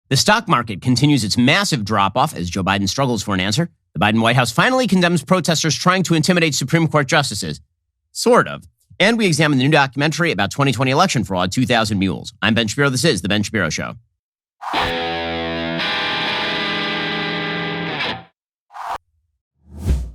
The stock market continues its massive drop-off as Joe Biden struggles for an answer. The Biden White House finally condemns protesters trying to intimidate Supreme Court justices. Sort of. And we examine the new documentary about 2020 election fraud, 2,000 Mules. I'm Ben Shapiro. This is The Ben Shapiro Show.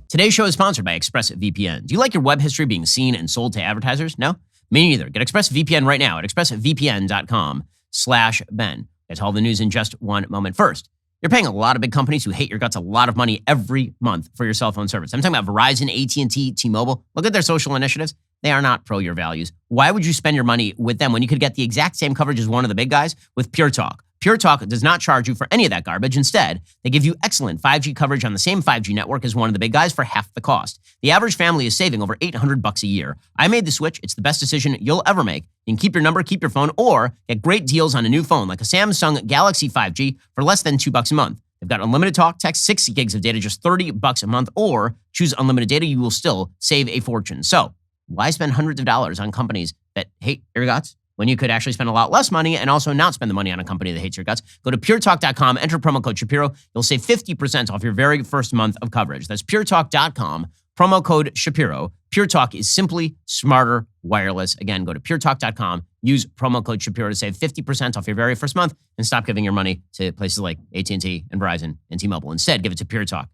Today's show is sponsored by ExpressVPN. Do you like your web history being seen and sold to advertisers? No? Me neither. Get ExpressVPN right now at expressvpn.com/Ben. That's all the news in just one moment. First, you're paying a lot of big companies who hate your guts a lot of money every month for your cell phone service. I'm talking about Verizon, AT&T, T-Mobile. Look at their social initiatives. They are not pro your values. Why would you spend your money with them when you could get the exact same coverage as one of the big guys with Pure Talk? Pure Talk does not charge you for any of that garbage. Instead, they give you excellent 5G coverage on the same 5G network as one of the big guys for half the cost. The average family is saving over $800 a year. I made the switch. It's the best decision you'll ever make. You can keep your number, keep your phone, or get great deals on a new phone like a Samsung Galaxy 5G for less than $2 a month. They've got unlimited talk, text, 60 gigs of data, just $30 a month, or choose unlimited data. You will still save a fortune. So why spend hundreds of dollars on companies that hate your guts when you could actually spend a lot less money and also not spend the money on a company that hates your guts? Go to puretalk.com, enter promo code Shapiro. You'll save 50% off your very first month of coverage. That's puretalk.com, promo code Shapiro. Pure Talk is simply smarter wireless. Again, go to puretalk.com, use promo code Shapiro to save 50% off your very first month and stop giving your money to places like AT&T and Verizon and T-Mobile. Instead, give it to Pure Talk.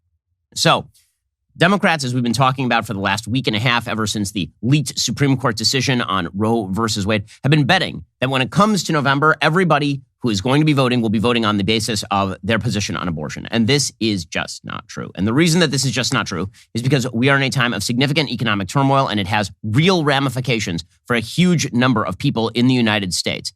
So, Democrats, as we've been talking about for the last week and a half, ever since the leaked Supreme Court decision on Roe versus Wade, have been betting that when it comes to November, everybody who is going to be voting will be voting on the basis of their position on abortion. And this is just not true. And the reason that this is just not true is because we are in a time of significant economic turmoil, and it has real ramifications for a huge number of people in the United States.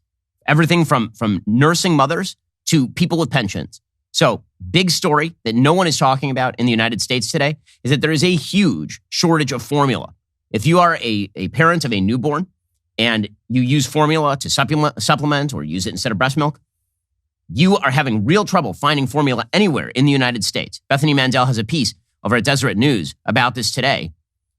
Everything from nursing mothers to people with pensions. So, big story that no one is talking about in the United States today is that there is a huge shortage of formula. If you are a parent of a newborn and you use formula to supplement or use it instead of breast milk, you are having real trouble finding formula anywhere in the United States. Bethany Mandel has a piece over at Deseret News about this today.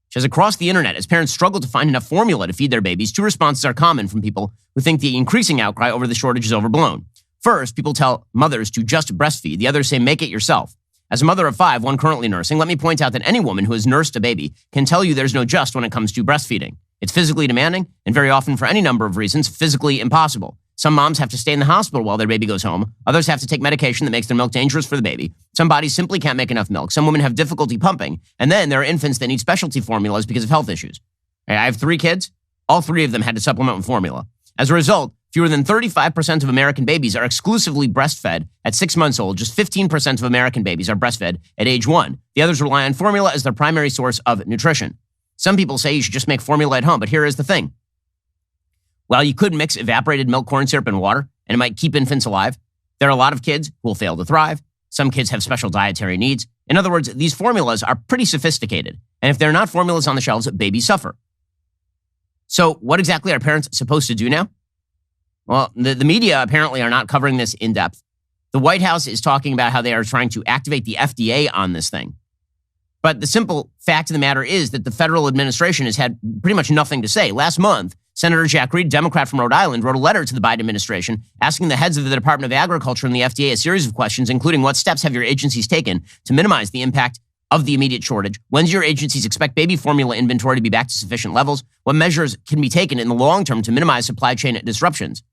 She says, across the internet, as parents struggle to find enough formula to feed their babies, two responses are common from people who think the increasing outcry over the shortage is overblown. First, people tell mothers to just breastfeed. The others say, make it yourself. As a mother of 5, one currently nursing, let me point out that any woman who has nursed a baby can tell you there's no just when it comes to breastfeeding. It's physically demanding, and very often, for any number of reasons, physically impossible. Some moms have to stay in the hospital while their baby goes home. Others have to take medication that makes their milk dangerous for the baby. Some bodies simply can't make enough milk. Some women have difficulty pumping. And then there are infants that need specialty formulas because of health issues. I have 3 kids. All 3 of them had to supplement with formula. As a result, fewer than 35% of American babies are exclusively breastfed at 6 months old. Just 15% of American babies are breastfed at age 1. The others rely on formula as their primary source of nutrition. Some people say you should just make formula at home, but here is the thing. While you could mix evaporated milk, corn syrup, and water, and it might keep infants alive, there are a lot of kids who will fail to thrive. Some kids have special dietary needs. In other words, these formulas are pretty sophisticated. And if they're not formulas on the shelves, babies suffer. So what exactly are parents supposed to do now? Well, the media apparently are not covering this in depth. The White House is talking about how they are trying to activate the FDA on this thing. But the simple fact of the matter is that the federal administration has had pretty much nothing to say. Last month, Senator Jack Reed, Democrat from Rhode Island, wrote a letter to the Biden administration asking the heads of the Department of Agriculture and the FDA a series of questions, including what steps have your agencies taken to minimize the impact of the immediate shortage? When do your agencies expect baby formula inventory to be back to sufficient levels? What measures can be taken in the long term to minimize supply chain disruptions?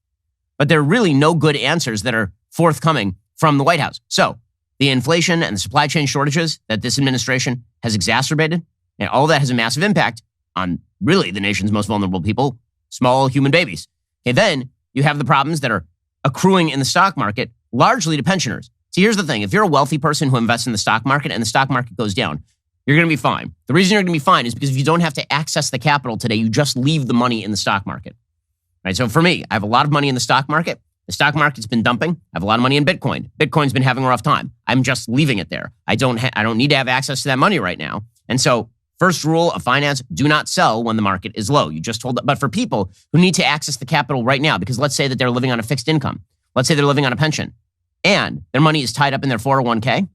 But there are really no good answers that are forthcoming from the White House. So the inflation and the supply chain shortages that this administration has exacerbated, and all that has a massive impact on really the nation's most vulnerable people, small human babies. Okay, then you have the problems that are accruing in the stock market, largely to pensioners. See, here's the thing. If you're a wealthy person who invests in the stock market and the stock market goes down, you're going to be fine. The reason you're going to be fine is because if you don't have to access the capital today, you just leave the money in the stock market. Right? So for me, I have a lot of money in the stock market. The stock market's been dumping. I have a lot of money in Bitcoin. Bitcoin's been having a rough time. I'm just leaving it there. I don't need to have access to that money right now. And so first rule of finance, do not sell when the market is low. You just told that. But for people who need to access the capital right now, because let's say that they're living on a fixed income. Let's say they're living on a pension and their money is tied up in their 401k.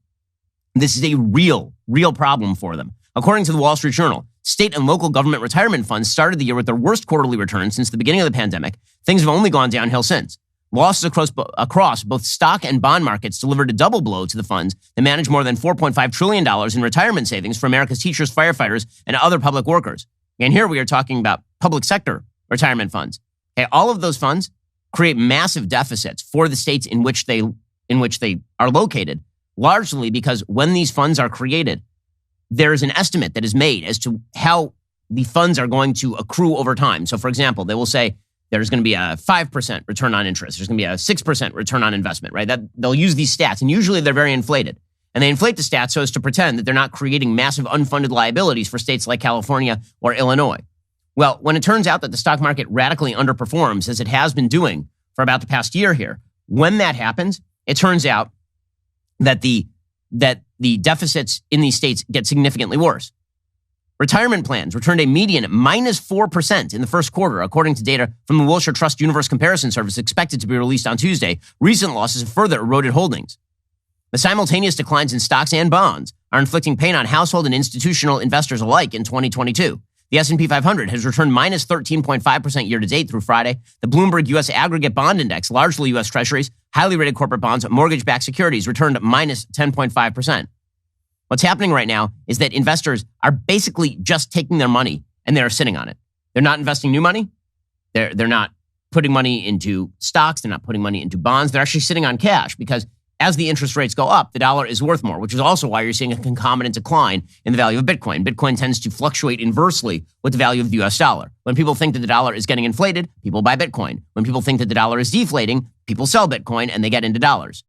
This is a real problem for them. According to the Wall Street Journal, state and local government retirement funds started the year with their worst quarterly returns since the beginning of the pandemic. Things have only gone downhill since. Losses across both stock and bond markets delivered a double blow to the funds that manage more than $4.5 trillion in retirement savings for America's teachers, firefighters, and other public workers. And here we are talking about public sector retirement funds. Okay, all of those funds create massive deficits for the states in which they are located, largely because when these funds are created, there is an estimate that is made as to how the funds are going to accrue over time. So, for example, they will say, there's going to be a 5% return on interest. There's going to be a 6% return on investment, right? That they'll use these stats, and usually they're very inflated. And they inflate the stats so as to pretend that they're not creating massive unfunded liabilities for states like California or Illinois. Well, when it turns out that the stock market radically underperforms, as it has been doing for about the past year here, when that happens, it turns out that the deficits in these states get significantly worse. Retirement plans returned a median minus 4% in the first quarter, according to data from the Wilshire Trust Universe Comparison Service expected to be released on Tuesday. Recent losses have further eroded holdings. The simultaneous declines in stocks and bonds are inflicting pain on household and institutional investors alike in 2022. The S&P 500 has returned minus 13.5% year-to-date through Friday. The Bloomberg U.S. Aggregate Bond Index, largely U.S. Treasuries, highly rated corporate bonds, mortgage-backed securities, returned minus 10.5%. What's happening right now is that investors are basically just taking their money and they're sitting on it. They're not investing new money. They're not putting money into stocks. They're not putting money into bonds. They're actually sitting on cash because as the interest rates go up, the dollar is worth more, which is also why you're seeing a concomitant decline in the value of Bitcoin. Bitcoin tends to fluctuate inversely with the value of the US dollar. When people think that the dollar is getting inflated, people buy Bitcoin. When people think that the dollar is deflating, people sell Bitcoin and they get into dollars.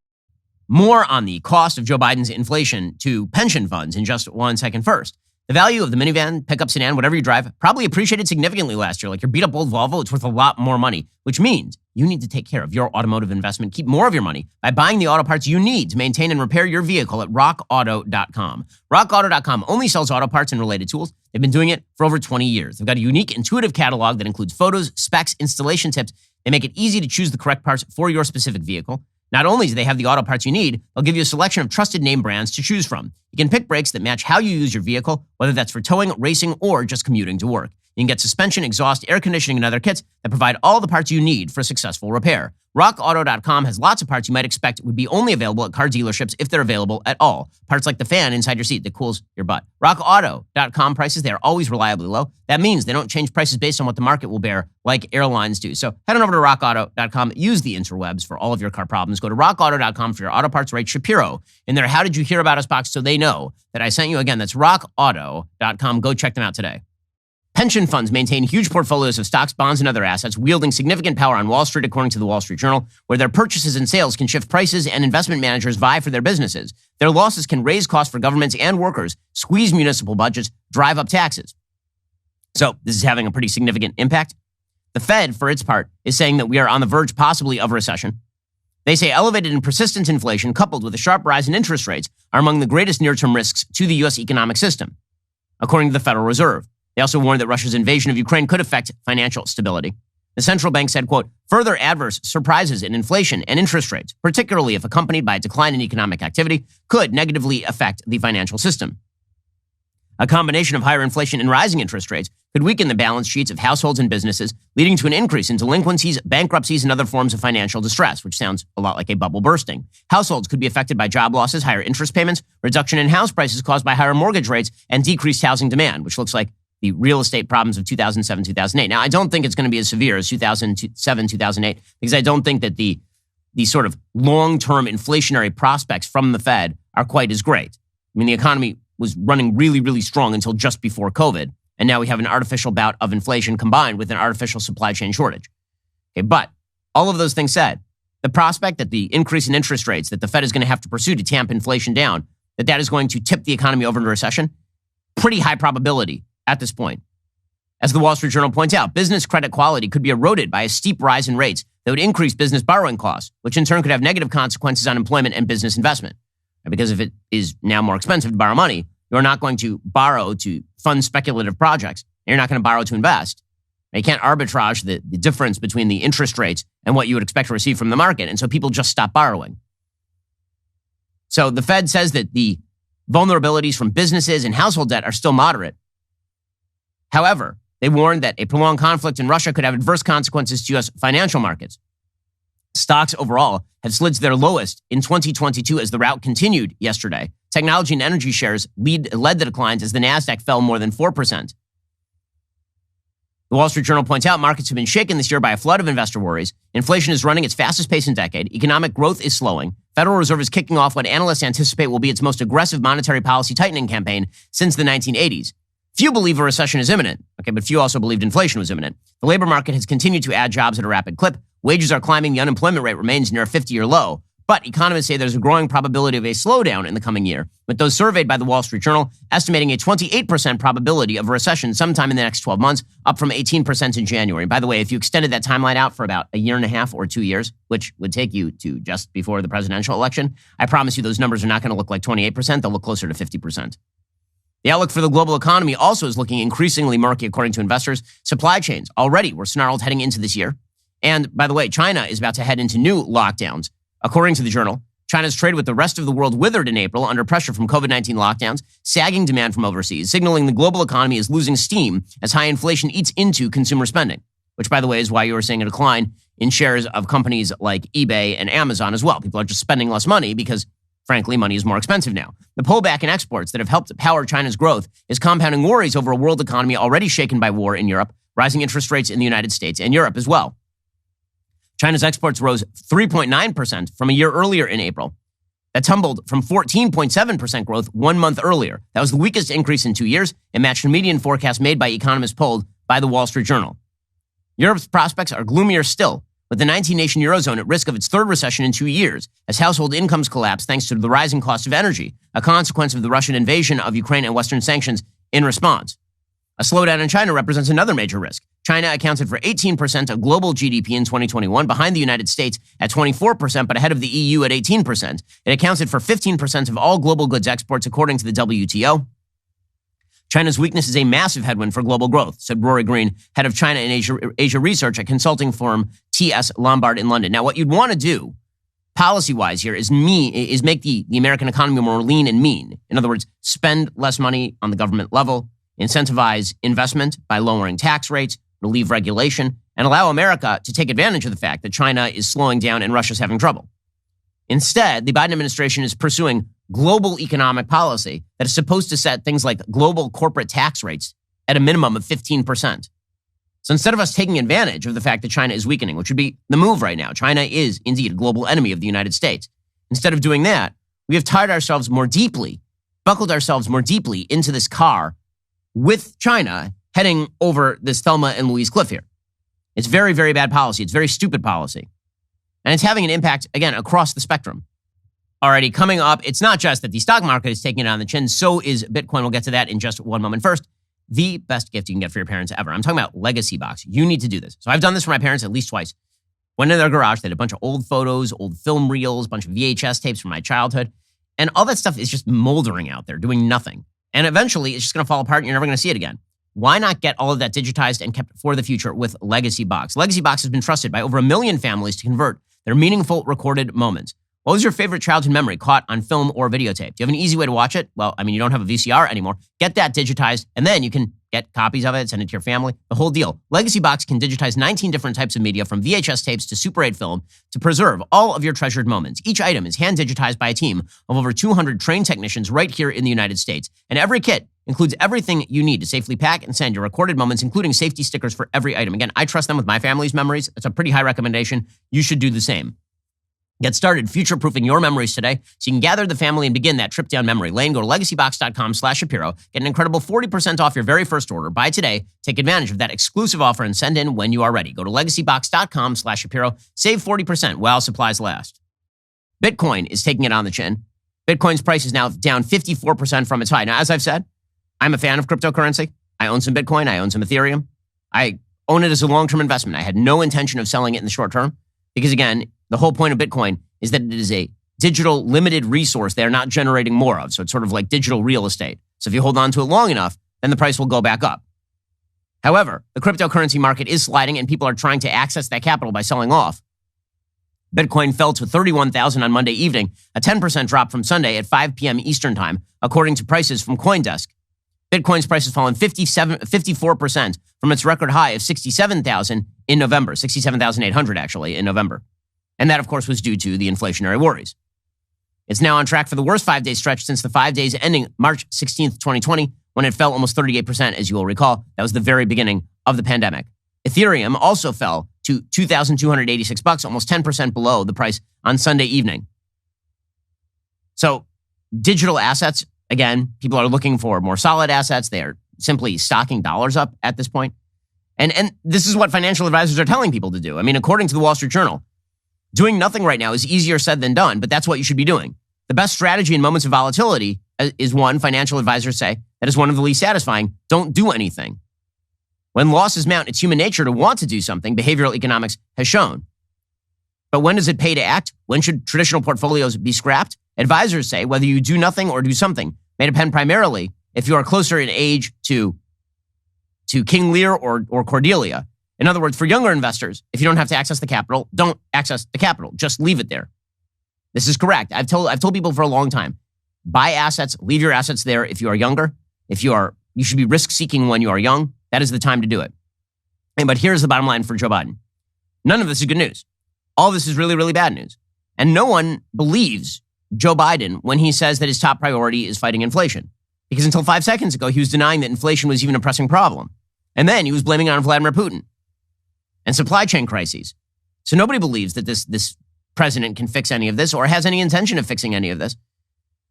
More on the cost of Joe Biden's inflation to pension funds in just 1 second. First, the value of the minivan, pickup sedan, whatever you drive, probably appreciated significantly last year. Like your beat up old Volvo, it's worth a lot more money, which means you need to take care of your automotive investment. Keep more of your money by buying the auto parts you need to maintain and repair your vehicle at rockauto.com. Rockauto.com only sells auto parts and related tools. They've been doing it for over 20 years. They've got a unique, intuitive catalog that includes photos, specs, installation tips. They make it easy to choose the correct parts for your specific vehicle. Not only do they have the auto parts you need, they'll give you a selection of trusted name brands to choose from. You can pick brakes that match how you use your vehicle, whether that's for towing, racing, or just commuting to work. You can get suspension, exhaust, air conditioning, and other kits that provide all the parts you need for a successful repair. RockAuto.com has lots of parts you might expect would be only available at car dealerships if they're available at all. Parts like the fan inside your seat that cools your butt. RockAuto.com prices, they are always reliably low. That means they don't change prices based on what the market will bear like airlines do. So head on over to RockAuto.com. Use the interwebs for all of your car problems. Go to RockAuto.com for your auto parts. Rate Shapiro in their How Did You Hear About Us box so they know that I sent you. Again, that's RockAuto.com. Go check them out today. Pension funds maintain huge portfolios of stocks, bonds, and other assets, wielding significant power on Wall Street, according to the Wall Street Journal, where their purchases and sales can shift prices and investment managers vie for their businesses. Their losses can raise costs for governments and workers, squeeze municipal budgets, drive up taxes. So this is having a pretty significant impact. The Fed, for its part, is saying that we are on the verge possibly of a recession. They say elevated and persistent inflation coupled with a sharp rise in interest rates are among the greatest near-term risks to the U.S. economic system, according to the Federal Reserve. They also warned that Russia's invasion of Ukraine could affect financial stability. The central bank said, quote, further adverse surprises in inflation and interest rates, particularly if accompanied by a decline in economic activity, could negatively affect the financial system. A combination of higher inflation and rising interest rates could weaken the balance sheets of households and businesses, leading to an increase in delinquencies, bankruptcies, and other forms of financial distress, which sounds a lot like a bubble bursting. Households could be affected by job losses, higher interest payments, reduction in house prices caused by higher mortgage rates, and decreased housing demand, which looks like the real estate problems of 2007, 2008. Now, I don't think it's going to be as severe as 2007, 2008, because I don't think that the sort of long-term inflationary prospects from the Fed are quite as great. I mean, the economy was running really, really strong until just before COVID, and now we have an artificial bout of inflation combined with an artificial supply chain shortage. Okay, but all of those things said, the prospect that the increase in interest rates that the Fed is going to have to pursue to tamp inflation down, that is going to tip the economy over into recession, pretty high probability at this point. As the Wall Street Journal points out, business credit quality could be eroded by a steep rise in rates that would increase business borrowing costs, which in turn could have negative consequences on employment and business investment. Because if it is now more expensive to borrow money, you're not going to borrow to fund speculative projects. And you're not going to borrow to invest. You can't arbitrage the difference between the interest rates and what you would expect to receive from the market. And so people just stop borrowing. So the Fed says that the vulnerabilities from businesses and household debt are still moderate. However, they warned that a prolonged conflict in Russia could have adverse consequences to U.S. financial markets. Stocks overall have slid to their lowest in 2022 as the rout continued yesterday. Technology and energy shares led the declines as the Nasdaq fell more than 4%. The Wall Street Journal points out markets have been shaken this year by a flood of investor worries. Inflation is running its fastest pace in a decade. Economic growth is slowing. Federal Reserve is kicking off what analysts anticipate will be its most aggressive monetary policy tightening campaign since the 1980s. Few believe a recession is imminent. Okay, but few also believed inflation was imminent. The labor market has continued to add jobs at a rapid clip. Wages are climbing. The unemployment rate remains near a 50-year low. But economists say there's a growing probability of a slowdown in the coming year, with those surveyed by the Wall Street Journal estimating a 28% probability of a recession sometime in the next 12 months, up from 18% in January. By the way, if you extended that timeline out for about a year and a half or 2 years, which would take you to just before the presidential election, I promise you those numbers are not going to look like 28%. They'll look closer to 50%. The outlook for the global economy also is looking increasingly murky, according to investors. Supply chains already were snarled heading into this year. And by the way, China is about to head into new lockdowns. According to the Journal, China's trade with the rest of the world withered in April under pressure from COVID-19 lockdowns, sagging demand from overseas, signaling the global economy is losing steam as high inflation eats into consumer spending, which, by the way, is why you are seeing a decline in shares of companies like eBay and Amazon as well. People are just spending less money because, frankly, money is more expensive now. The pullback in exports that have helped power China's growth is compounding worries over a world economy already shaken by war in Europe, rising interest rates in the United States and Europe as well. China's exports rose 3.9% from a year earlier in April. That tumbled from 14.7% growth 1 month earlier. That was the weakest increase in 2 years and matched a median forecast made by economists polled by the Wall Street Journal. Europe's prospects are gloomier still, with the 19-nation Eurozone at risk of its third recession in 2 years, as household incomes collapse thanks to the rising cost of energy, a consequence of the Russian invasion of Ukraine and Western sanctions in response. A slowdown in China represents another major risk. China accounted for 18% of global GDP in 2021, behind the United States at 24%, but ahead of the EU at 18%. It accounted for 15% of all global goods exports, according to the WTO. China's weakness is a massive headwind for global growth, said Rory Green, head of China and Asia research at consulting firm T.S. Lombard in London. Now, what you'd want to do, policy-wise here, is make the American economy more lean and mean. In other words, spend less money on the government level, incentivize investment by lowering tax rates, relieve regulation, and allow America to take advantage of the fact that China is slowing down and Russia's having trouble. Instead, the Biden administration is pursuing global economic policy that is supposed to set things like global corporate tax rates at a minimum of 15%. So instead of us taking advantage of the fact that China is weakening, which would be the move right now, China is indeed a global enemy of the United States. Instead of doing that, we have buckled ourselves more deeply into this car with China heading over this Thelma and Louise cliff here. It's very, very bad policy. It's very stupid policy. And it's having an impact, again, across the spectrum. Alrighty, coming up, it's not just that the stock market is taking it on the chin, so is Bitcoin. We'll get to that in just one moment. First, the best gift you can get for your parents ever. I'm talking about Legacy Box. You need to do this. So I've done this for my parents at least twice. Went in their garage, they had a bunch of old photos, old film reels, a bunch of VHS tapes from my childhood, and all that stuff is just moldering out there, doing nothing. And eventually, it's just going to fall apart and you're never going to see it again. Why not get all of that digitized and kept for the future with Legacy Box? Legacy Box has been trusted by over 1 million families to convert their meaningful recorded moments. What was your favorite childhood memory caught on film or videotape? Do you have an easy way to watch it? Well, you don't have a VCR anymore. Get that digitized, and then you can get copies of it, send it to your family, the whole deal. Legacy Box can digitize 19 different types of media, from VHS tapes to Super 8 film, to preserve all of your treasured moments. Each item is hand digitized by a team of over 200 trained technicians right here in the United States. And every kit includes everything you need to safely pack and send your recorded moments, including safety stickers for every item. Again, I trust them with my family's memories. It's a pretty high recommendation. You should do the same. Get started future-proofing your memories today so you can gather the family and begin that trip down memory lane. Go to legacybox.com/Shapiro. Get an incredible 40% off your very first order. Buy today. Take advantage of that exclusive offer and send in when you are ready. Go to legacybox.com/Shapiro. Save 40% while supplies last. Bitcoin is taking it on the chin. Bitcoin's price is now down 54% from its high. Now, as I've said, I'm a fan of cryptocurrency. I own some Bitcoin. I own some Ethereum. I own it as a long-term investment. I had no intention of selling it in the short term because, again, the whole point of Bitcoin is that it is a digital limited resource they are not generating more of. So it's sort of like digital real estate. So if you hold on to it long enough, then the price will go back up. However, the cryptocurrency market is sliding and people are trying to access that capital by selling off. Bitcoin fell to 31,000 on Monday evening, a 10% drop from Sunday at 5 p.m. Eastern time, according to prices from CoinDesk. Bitcoin's price has fallen 54% from its record high of 67,000 in November, 67,800 actually in November. And that, of course, was due to the inflationary worries. It's now on track for the worst 5-day stretch since the 5 days ending March 16th, 2020, when it fell almost 38%, as you will recall. That was the very beginning of the pandemic. Ethereum also fell to $2,286, almost 10% below the price on Sunday evening. So digital assets, again, people are looking for more solid assets. They are simply stocking dollars up at this point. And this is what financial advisors are telling people to do. I mean, according to the Wall Street Journal, doing nothing right now is easier said than done, but that's what you should be doing. The best strategy in moments of volatility is one, financial advisors say, that is one of the least satisfying. Don't do anything. When losses mount, it's human nature to want to do something, behavioral economics has shown. But when does it pay to act? When should traditional portfolios be scrapped? Advisors say whether you do nothing or do something may depend primarily if you are closer in age to King Lear or Cordelia. In other words, for younger investors, if you don't have to access the capital, don't access the capital. Just leave it there. This is correct. I've told people for a long time, buy assets, leave your assets there if you are younger. You should be risk-seeking when you are young. That is the time to do it. But here's the bottom line for Joe Biden. None of this is good news. All this is really, really bad news. And no one believes Joe Biden when he says that his top priority is fighting inflation. Because until 5 seconds ago, he was denying that inflation was even a pressing problem. And then he was blaming it on Vladimir Putin and supply chain crises. So nobody believes that this president can fix any of this or has any intention of fixing any of this.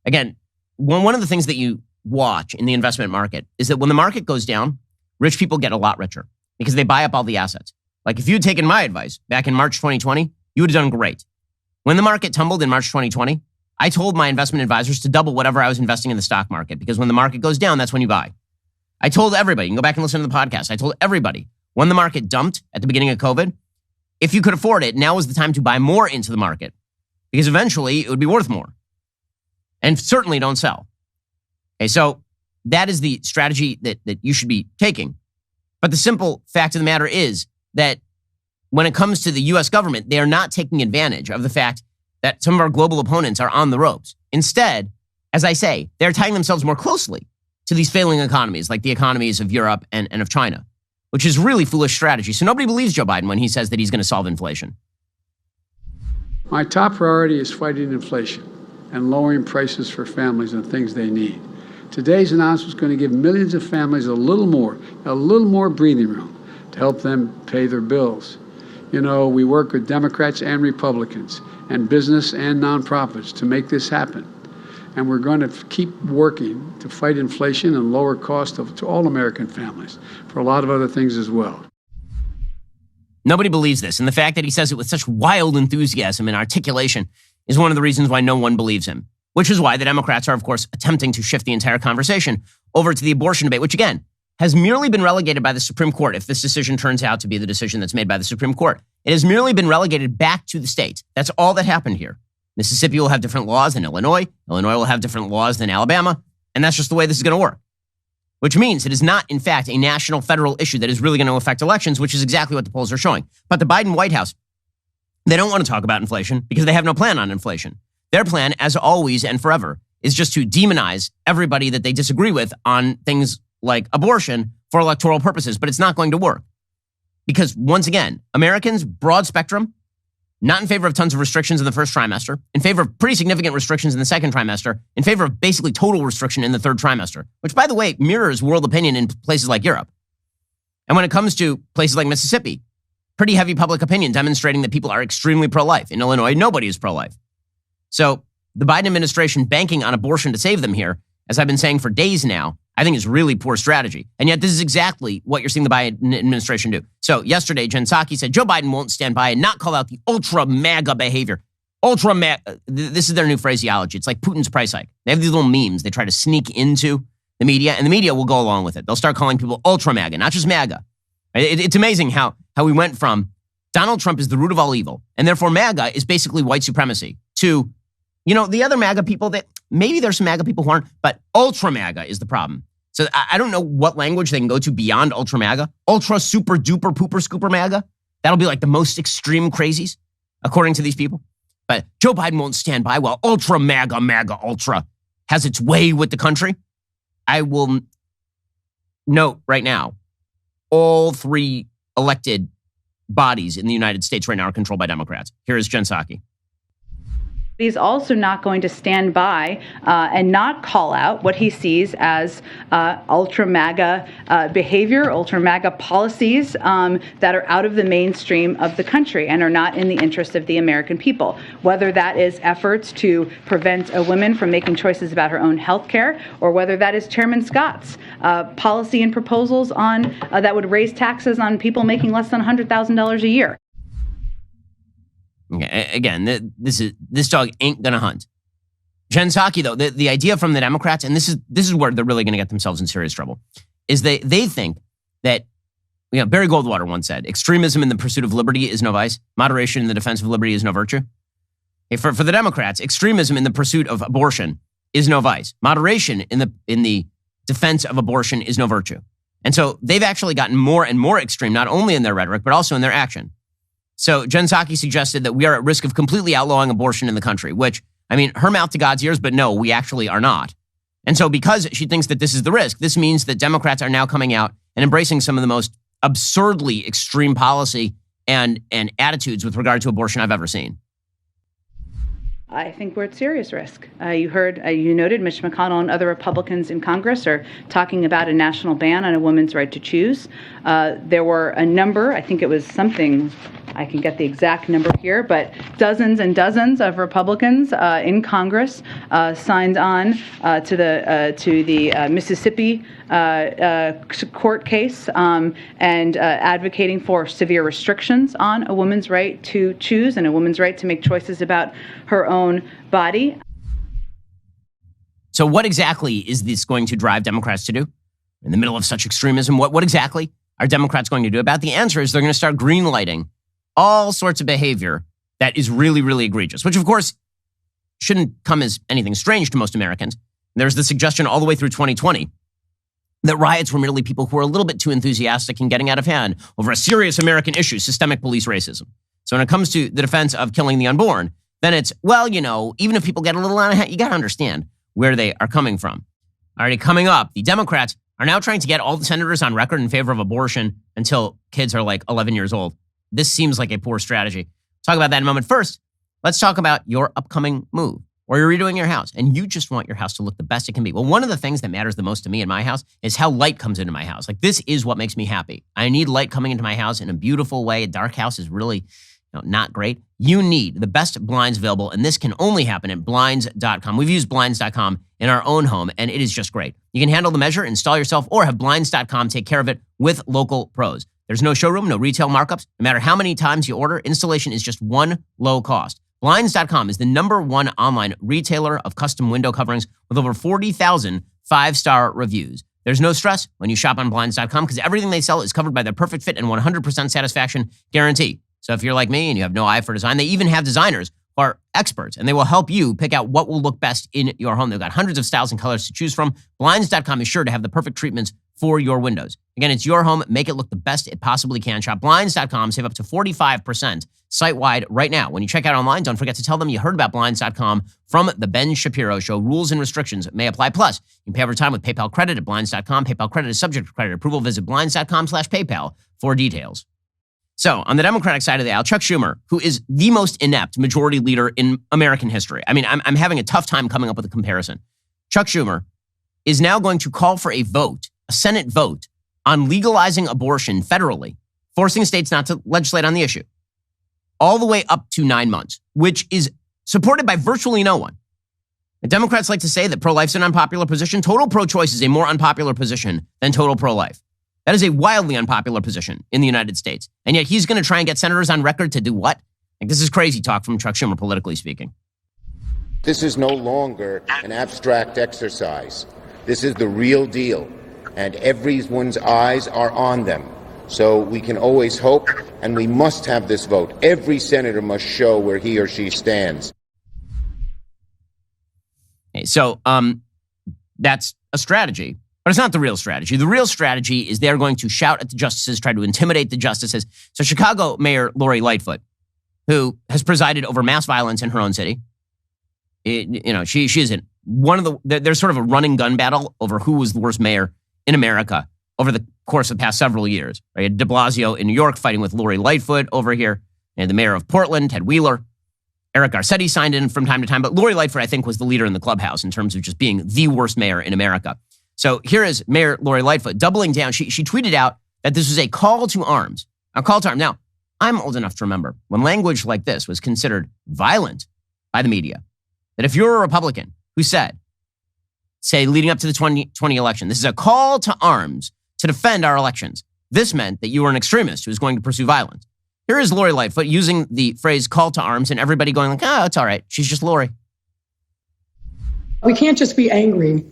Again, one of the things that you watch in the investment market is that when the market goes down, rich people get a lot richer because they buy up all the assets. Like if you had taken my advice back in March 2020, you would have done great. When the market tumbled in March 2020, I told my investment advisors to double whatever I was investing in the stock market because when the market goes down, that's when you buy. I told everybody, you can go back and listen to the podcast. I told everybody when the market dumped at the beginning of COVID, if you could afford it, now is the time to buy more into the market because eventually it would be worth more. And certainly don't sell. Okay, so that is the strategy that you should be taking. But the simple fact of the matter is that when it comes to the U.S. government, they are not taking advantage of the fact that some of our global opponents are on the ropes. Instead, as I say, they're tying themselves more closely to these failing economies, like the economies of Europe and of China, which is really foolish strategy. So nobody believes Joe Biden when he says that he's going to solve inflation. My top priority is fighting inflation and lowering prices for families and things they need. Today's announcement is going to give millions of families a little more breathing room to help them pay their bills. You know, we work with Democrats and Republicans and business and nonprofits to make this happen. And we're going to keep working to fight inflation and lower costs to all American families for a lot of other things as well. Nobody believes this. And the fact that he says it with such wild enthusiasm and articulation is one of the reasons why no one believes him, which is why the Democrats are, of course, attempting to shift the entire conversation over to the abortion debate, which, again, has merely been relegated by the Supreme Court. If this decision turns out to be the decision that's made by the Supreme Court, it has merely been relegated back to the states. That's all that happened here. Mississippi will have different laws than Illinois. Illinois will have different laws than Alabama. And that's just the way this is going to work, which means it is not, in fact, a national federal issue that is really going to affect elections, which is exactly what the polls are showing. But the Biden White House, they don't want to talk about inflation because they have no plan on inflation. Their plan, as always and forever, is just to demonize everybody that they disagree with on things like abortion for electoral purposes. But it's not going to work because, once again, Americans, broad spectrum, not in favor of tons of restrictions in the first trimester, in favor of pretty significant restrictions in the second trimester, in favor of basically total restriction in the third trimester, which, by the way, mirrors world opinion in places like Europe. And when it comes to places like Mississippi, pretty heavy public opinion demonstrating that people are extremely pro-life. In Illinois, nobody is pro-life. So the Biden administration banking on abortion to save them here, as I've been saying for days now, I think is really poor strategy. And yet this is exactly what you're seeing the Biden administration do. So yesterday, Jen Psaki said Joe Biden won't stand by and not call out the ultra MAGA behavior. Ultra MAGA, this is their new phraseology. It's like Putin's price hike. They have these little memes they try to sneak into the media, and the media will go along with it. They'll start calling people ultra MAGA, not just MAGA. It's amazing how we went from Donald Trump is the root of all evil, and therefore MAGA is basically white supremacy, to, you know, the other MAGA people that maybe there's some MAGA people who aren't, but ultra MAGA is the problem. So I don't know what language they can go to beyond ultra MAGA. Ultra super duper pooper scooper MAGA. That'll be like the most extreme crazies, according to these people. But Joe Biden won't stand by while ultra MAGA ultra has its way with the country. I will note right now, all three elected bodies in the United States right now are controlled by Democrats. Here is Jen Psaki. He's also not going to stand by and not call out what he sees as ultra MAGA behavior, ultra MAGA policies that are out of the mainstream of the country and are not in the interest of the American people. Whether that is efforts to prevent a woman from making choices about her own health care, or whether that is Chairman Scott's policy and proposals on that would raise taxes on people making less than $100,000 a year. Okay, again, this dog ain't gonna hunt. Jen Psaki, though, the idea from the Democrats, and this is where they're really gonna get themselves in serious trouble, is they think that, Barry Goldwater once said, extremism in the pursuit of liberty is no vice, moderation in the defense of liberty is no virtue. Okay, for the Democrats, extremism in the pursuit of abortion is no vice, moderation in the defense of abortion is no virtue. And so they've actually gotten more and more extreme, not only in their rhetoric, but also in their action. So Jen Psaki suggested that we are at risk of completely outlawing abortion in the country, which, her mouth to God's ears, but no, we actually are not. And so because she thinks that this is the risk, this means that Democrats are now coming out and embracing some of the most absurdly extreme policy and attitudes with regard to abortion I've ever seen. I think we're at serious risk. You noted Mitch McConnell and other Republicans in Congress are talking about a national ban on a woman's right to choose. There were a number, I think it was something, I can get the exact number here, but dozens and dozens of Republicans in Congress signed on to the Mississippi court case and advocating for severe restrictions on a woman's right to choose and a woman's right to make choices about her own body. So what exactly is this going to drive Democrats to do in the middle of such extremism? What exactly are Democrats going to do about it? The answer is they're going to start greenlighting all sorts of behavior that is really, really egregious, which of course shouldn't come as anything strange to most Americans. There's the suggestion all the way through 2020 that riots were merely people who were a little bit too enthusiastic and getting out of hand over a serious American issue, systemic police racism. So when it comes to the defense of killing the unborn, then it's, even if people get a little out of hand, you got to understand where they are coming from. Already coming up, the Democrats are now trying to get all the senators on record in favor of abortion until kids are like 11 years old. This seems like a poor strategy. Talk about that in a moment. First, let's talk about your upcoming move, or you're redoing your house and you just want your house to look the best it can be. Well, one of the things that matters the most to me in my house is how light comes into my house. Like, this is what makes me happy. I need light coming into my house in a beautiful way. A dark house is really not great. You need the best blinds available, and this can only happen at blinds.com. We've used blinds.com in our own home, and it is just great. You can handle the measure, install yourself, or have blinds.com take care of it with local pros. There's no showroom, no retail markups. No matter how many times you order, installation is just one low cost. Blinds.com is the #1 online retailer of custom window coverings with over 40,000 5-star reviews. There's no stress when you shop on blinds.com because everything they sell is covered by their perfect fit and 100% satisfaction guarantee. So if you're like me and you have no eye for design, they even have designers who are experts, and they will help you pick out what will look best in your home. They've got hundreds of styles and colors to choose from. Blinds.com is sure to have the perfect treatments for your windows. Again, it's your home. Make it look the best it possibly can. Shop Blinds.com. Save up to 45% site-wide right now. When you check out online, don't forget to tell them you heard about Blinds.com from The Ben Shapiro Show. Rules and restrictions may apply. Plus, you can pay over time with PayPal credit at Blinds.com. PayPal credit is subject to credit approval. Visit Blinds.com/PayPal for details. So on the Democratic side of the aisle, Chuck Schumer, who is the most inept majority leader in American history. I'm having a tough time coming up with a comparison. Chuck Schumer is now going to call for a Senate vote on legalizing abortion federally, forcing states not to legislate on the issue, all the way up to 9 months, which is supported by virtually no one. The Democrats like to say that pro-life is an unpopular position. Total pro-choice is a more unpopular position than total pro-life. That is a wildly unpopular position in the United States. And yet he's going to try and get senators on record to do what? This is crazy talk from Chuck Schumer, politically speaking. This is no longer an abstract exercise. This is the real deal, and everyone's eyes are on them. So we can always hope, and we must have this vote. Every senator must show where he or she stands. Okay, so that's a strategy. But it's not the real strategy. The real strategy is they're going to shout at the justices, try to intimidate the justices. So Chicago Mayor Lori Lightfoot, who has presided over mass violence in her own city, she is in one of the, there's sort of a running gun battle over who was the worst mayor in America over the course of the past several years. Right? You had de Blasio in New York fighting with Lori Lightfoot over here, and the mayor of Portland, Ted Wheeler. Eric Garcetti signed in from time to time, but Lori Lightfoot, I think, was the leader in the clubhouse in terms of just being the worst mayor in America. So here is Mayor Lori Lightfoot doubling down. She tweeted out that this was a call to arms. A call to arms. Now, I'm old enough to remember when language like this was considered violent by the media, that if you're a Republican who said, say, leading up to the 2020 election, this is a call to arms to defend our elections, this meant that you were an extremist who was going to pursue violence. Here is Lori Lightfoot using the phrase call to arms and everybody going like, oh, it's all right. She's just Lori. We can't just be angry.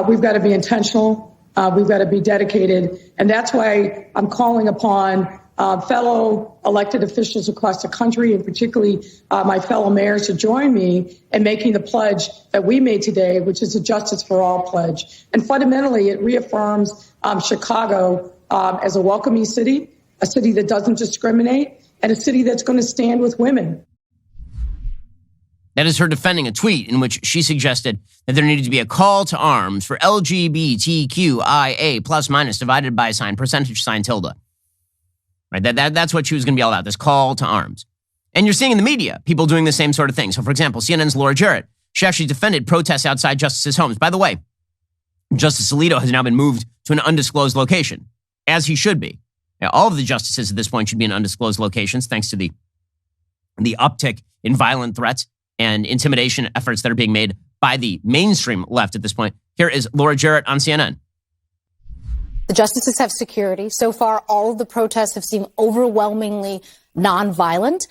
We've got to be intentional. We've got to be dedicated. And that's why I'm calling upon fellow elected officials across the country, and particularly my fellow mayors, to join me in making the pledge that we made today, which is a Justice for All pledge. And fundamentally, it reaffirms Chicago as a welcoming city, a city that doesn't discriminate, and a city that's going to stand with women. That is her defending a tweet in which she suggested that there needed to be a call to arms for LGBTQIA plus minus divided by a sign, percentage sign, tilde. Right? That's what she was going to be all about, this call to arms. And you're seeing in the media people doing the same sort of thing. So, for example, CNN's Laura Jarrett, she actually defended protests outside justices' homes. By the way, Justice Alito has now been moved to an undisclosed location, as he should be. Now, all of the justices at this point should be in undisclosed locations, thanks to the uptick in violent threats and intimidation efforts that are being made by the mainstream left at this point. Here is Laura Jarrett on CNN. The justices have security. So far, all of the protests have seemed overwhelmingly nonviolent.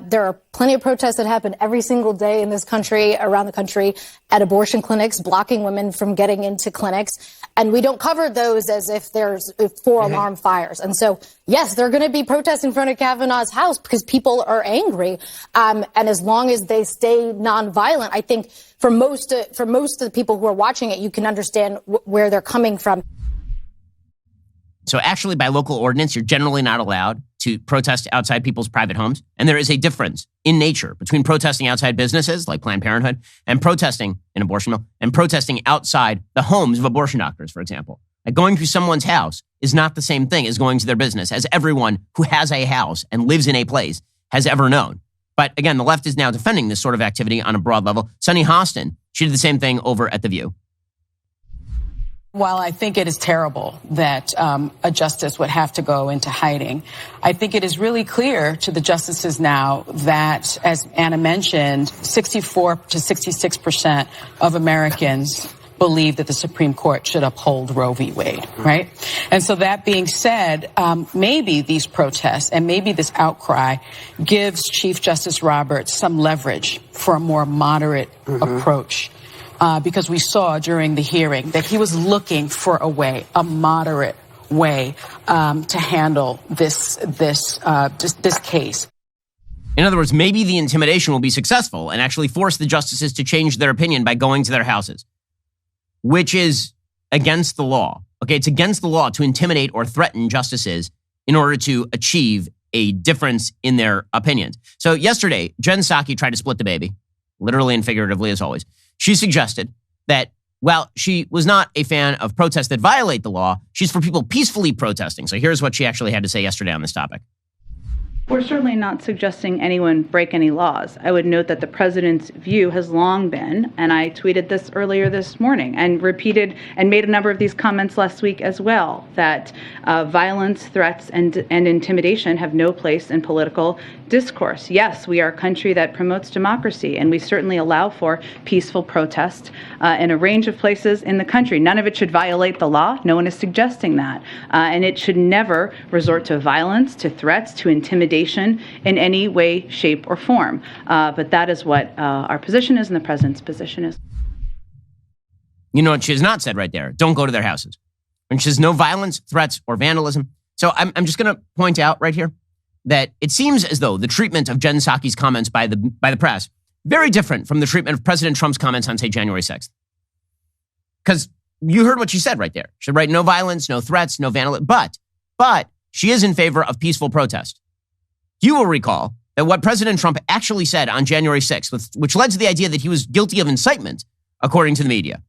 There are plenty of protests that happen every single day in this country, around the country, at abortion clinics, blocking women from getting into clinics. And we don't cover those as if there's 4 alarm fires. And so, yes, there are going to be protests in front of Kavanaugh's house because people are angry. And as long as they stay nonviolent, I think for most of the people who are watching it, you can understand where they're coming from. So actually, by local ordinance, you're generally not allowed to protest outside people's private homes. And there is a difference in nature between protesting outside businesses like Planned Parenthood and protesting an abortion mill and protesting outside the homes of abortion doctors, for example. Like going to someone's house is not the same thing as going to their business, as everyone who has a house and lives in a place has ever known. But again, the left is now defending this sort of activity on a broad level. Sunny Hostin, she did the same thing over at The View. While I think it is terrible that a justice would have to go into hiding, I think it is really clear to the justices now that, as Anna mentioned, 64 to 66% of Americans believe that the Supreme Court should uphold Roe v. Wade, right? And so that being said, maybe these protests and maybe this outcry gives Chief Justice Roberts some leverage for a more moderate approach. Because we saw during the hearing that he was looking for a moderate way to handle this case. In other words, maybe the intimidation will be successful and actually force the justices to change their opinion by going to their houses, which is against the law. Okay, it's against the law to intimidate or threaten justices in order to achieve a difference in their opinions. So yesterday, Jen Psaki tried to split the baby, literally and figuratively as always. She suggested that, well, she was not a fan of protests that violate the law. She's for people peacefully protesting. So here's what she actually had to say yesterday on this topic. We're certainly not suggesting anyone break any laws. I would note that the president's view has long been, and I tweeted this earlier this morning and repeated and made a number of these comments last week as well, that violence, threats, and intimidation have no place in political discourse. Yes, we are a country that promotes democracy, and we certainly allow for peaceful protest in a range of places in the country. None of it should violate the law. No one is suggesting that. And it should never resort to violence, to threats, to intimidation in any way, shape, or form. But that is what our position is and the president's position is. You know what she has not said right there? Don't go to their houses. And she says no violence, threats, or vandalism. So I'm just going to point out right here that it seems as though the treatment of Jen Psaki's comments by the press, very different from the treatment of President Trump's comments on, say, January 6th. Because you heard what she said right there. She said, right, no violence, no threats, no vandalism. But she is in favor of peaceful protest. You will recall that what President Trump actually said on January 6th, which led to the idea that he was guilty of incitement, according to the media,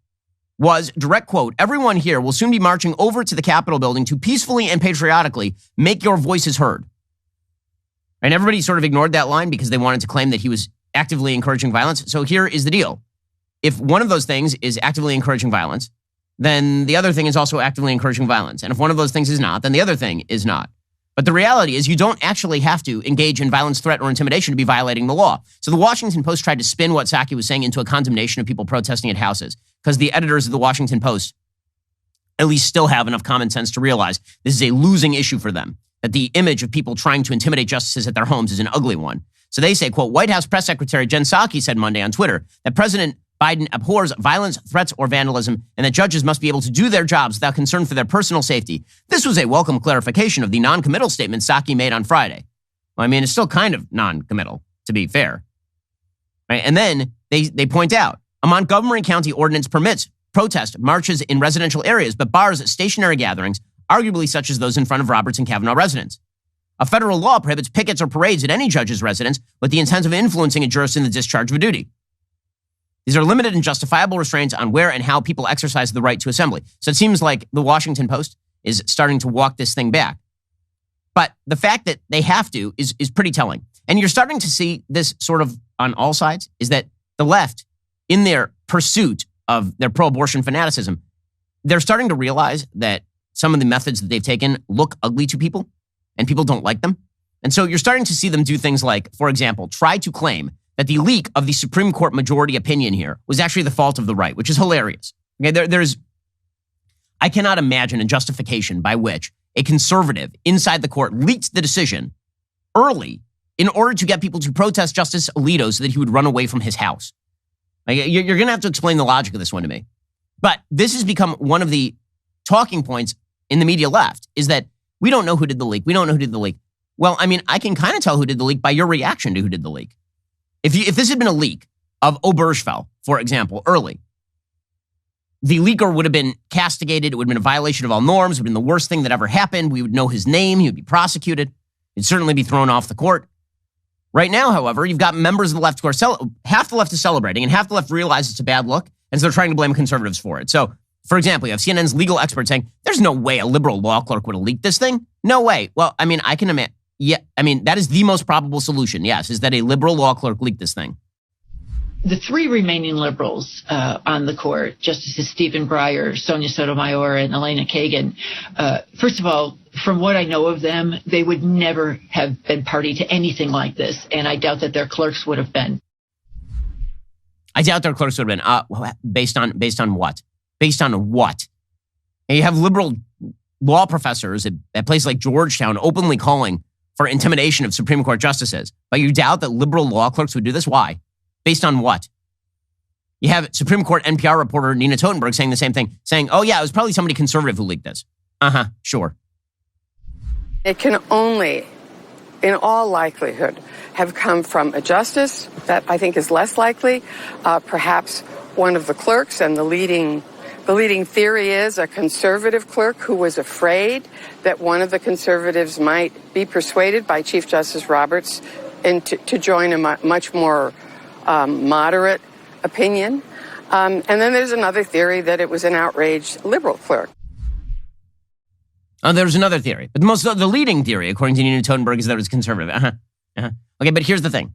was, direct quote, "Everyone here will soon be marching over to the Capitol building to peacefully and patriotically make your voices heard." And everybody sort of ignored that line because they wanted to claim that he was actively encouraging violence. So here is the deal. If one of those things is actively encouraging violence, then the other thing is also actively encouraging violence. And if one of those things is not, then the other thing is not. But the reality is you don't actually have to engage in violence, threat, or intimidation to be violating the law. So the Washington Post tried to spin what Psaki was saying into a condemnation of people protesting at houses because the editors of the Washington Post at least still have enough common sense to realize this is a losing issue for them, that the image of people trying to intimidate justices at their homes is an ugly one. So they say, quote, White House Press Secretary Jen Psaki said Monday on Twitter that President Biden abhors violence, threats, or vandalism, and that judges must be able to do their jobs without concern for their personal safety. This was a welcome clarification of the non-committal statement Psaki made on Friday. Well, I mean, it's still kind of non-committal, to be fair. Right? And then they point out, a Montgomery County ordinance permits protest marches in residential areas, but bars stationary gatherings, arguably such as those in front of Roberts and Kavanaugh residence. A federal law prohibits pickets or parades at any judge's residence with the intent of influencing a jurist in the discharge of a duty. These are limited and justifiable restraints on where and how people exercise the right to assembly. So it seems like the Washington Post is starting to walk this thing back. But the fact that they have to is pretty telling. And you're starting to see this sort of on all sides, is that the left, in their pursuit of their pro-abortion fanaticism, they're starting to realize that some of the methods that they've taken look ugly to people, and people don't like them. And so you're starting to see them do things like, for example, try to claim that the leak of the Supreme Court majority opinion here was actually the fault of the right, which is hilarious. Okay, I cannot imagine a justification by which a conservative inside the court leaked the decision early in order to get people to protest Justice Alito so that he would run away from his house. Like, you're going to have to explain the logic of this one to me. But this has become one of the talking points in the media left, is that we don't know who did the leak. We don't know who did the leak. Well, I mean, I can kind of tell who did the leak by your reaction to who did the leak. If this had been a leak of Obergefell, for example, early, the leaker would have been castigated. It would have been a violation of all norms. It would have been the worst thing that ever happened. We would know his name. He would be prosecuted. He'd certainly be thrown off the court. Right now, however, you've got members of the left who are half the left is celebrating and half the left realizes it's a bad look, and so they're trying to blame conservatives for it. So, for example, you have CNN's legal expert saying, there's no way a liberal law clerk would have leaked this thing. No way. Well, I mean, I can imagine. Yeah, I mean, that is the most probable solution, yes, is that a liberal law clerk leaked this thing. The three remaining liberals on the court, Justices Stephen Breyer, Sonia Sotomayor, and Elena Kagan, first of all, from what I know of them, they would never have been party to anything like this, and I doubt that their clerks would have been. I doubt their clerks would have been. Based on what? Based on what? And you have liberal law professors at places like Georgetown openly calling for intimidation of Supreme Court justices. But you doubt that liberal law clerks would do this? Why? Based on what? You have Supreme Court NPR reporter Nina Totenberg saying the same thing, saying, oh yeah, it was probably somebody conservative who leaked this. Sure. It can only, in all likelihood, have come from a justice. That I think is less likely. Perhaps one of the clerks, and the leading theory is a conservative clerk who was afraid that one of the conservatives might be persuaded by Chief Justice Roberts to join a much more moderate opinion. And then there's another theory that it was an outraged liberal clerk. Oh, there's another theory. But the leading theory, according to Nina Totenberg, is that it was conservative. Okay, but here's the thing.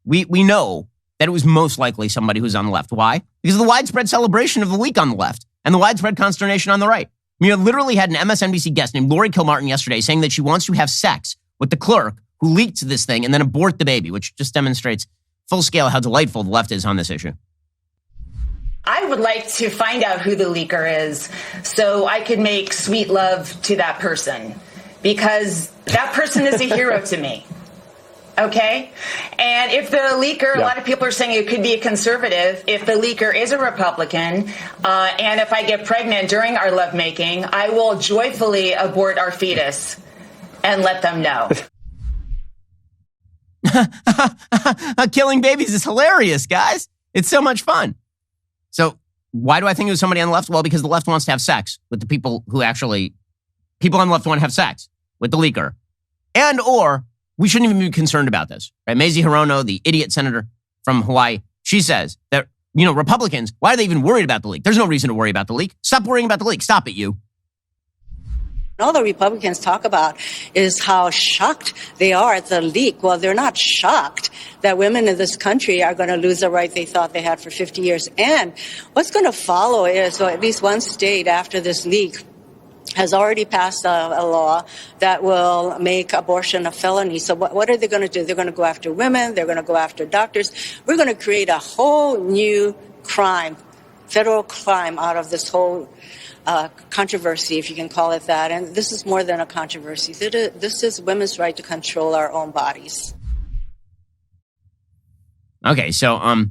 We know that it was most likely somebody who's on the left. Why? Because of the widespread celebration of the leak on the left and the widespread consternation on the right. I mean, I literally had an MSNBC guest named Lori Kilmartin yesterday saying that she wants to have sex with the clerk who leaked this thing and then abort the baby, which just demonstrates full scale how delightful the left is on this issue. I would like to find out who the leaker is so I could make sweet love to that person, because that person is a hero to me. Okay? And if the leaker, a lot of people are saying it could be a conservative. If the leaker is a Republican, and if I get pregnant during our lovemaking, I will joyfully abort our fetus and let them know. Killing babies is hilarious, guys. It's so much fun. So why do I think it was somebody on the left? Well, because the left wants to have sex with the people on the left want to have sex with the leaker. And or we shouldn't even be concerned about this, right? Mazie Hirono, the idiot senator from Hawaii, she says that Republicans, why are they even worried about the leak? There's no reason to worry about the leak. Stop worrying about the leak. Stop it, you. All the Republicans talk about is how shocked they are at the leak. Well, they're not shocked that women in this country are going to lose the right they thought they had for 50 years. And what's going to follow is, so at least one state after this leak has already passed a law that will make abortion a felony. So what are they going to do? They're going to go after women. They're going to go after doctors. We're going to create a whole new crime, federal crime, out of this whole controversy, if you can call it that. And this is more than a controversy. This is women's right to control our own bodies. Okay, so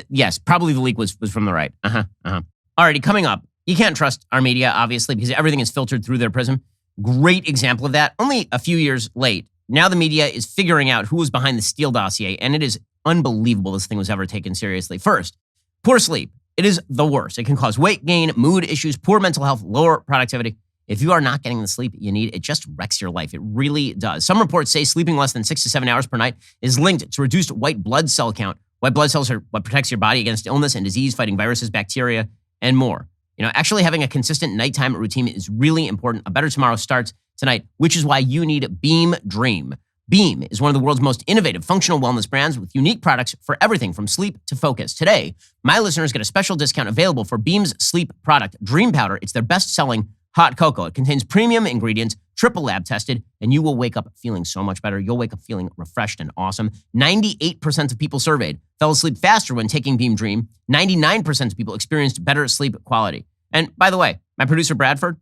yes, probably the leak was from the right. Alrighty, coming up, you can't trust our media, obviously, because everything is filtered through their prism. Great example of that. Only a few years late, now the media is figuring out who was behind the Steele dossier, and it is unbelievable this thing was ever taken seriously. First, poor sleep. It is the worst. It can cause weight gain, mood issues, poor mental health, lower productivity. If you are not getting the sleep you need, it just wrecks your life. It really does. Some reports say sleeping less than 6 to 7 hours per night is linked to reduced white blood cell count. White blood cells are what protects your body against illness and disease, fighting viruses, bacteria, and more. Actually having a consistent nighttime routine is really important. A better tomorrow starts tonight, which is why you need Beam Dream. Beam is one of the world's most innovative functional wellness brands with unique products for everything from sleep to focus. Today, my listeners get a special discount available for Beam's sleep product, Dream Powder. It's their best-selling hot cocoa. It contains premium ingredients, triple lab tested, and you will wake up feeling so much better. You'll wake up feeling refreshed and awesome. 98% of people surveyed fell asleep faster when taking Beam Dream. 99% of people experienced better sleep quality. And by the way, my producer, Bradford,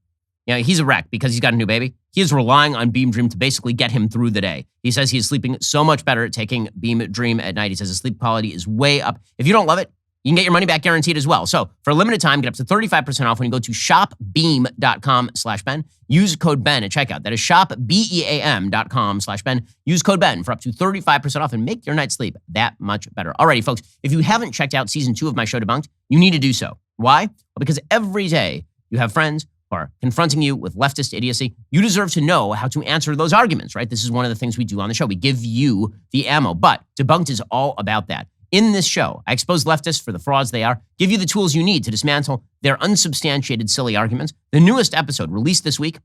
he's a wreck because he's got a new baby. He is relying on Beam Dream to basically get him through the day. He says he is sleeping so much better taking Beam Dream at night. He says his sleep quality is way up. If you don't love it, you can get your money back guaranteed as well. So for a limited time, get up to 35% off when you go to shopbeam.com/Ben. Use code Ben at checkout. That is shopbeam.com/Ben. Use code Ben for up to 35% off and make your night's sleep that much better. Alrighty, folks, if you haven't checked out season 2 of my show Debunked, you need to do so. Why? Well, because every day you have friends are confronting you with leftist idiocy. You deserve to know how to answer those arguments, right? This is one of the things we do on the show. We give you the ammo, but Debunked is all about that. In this show, I expose leftists for the frauds they are, give you the tools you need to dismantle their unsubstantiated, silly arguments. The newest episode released this week,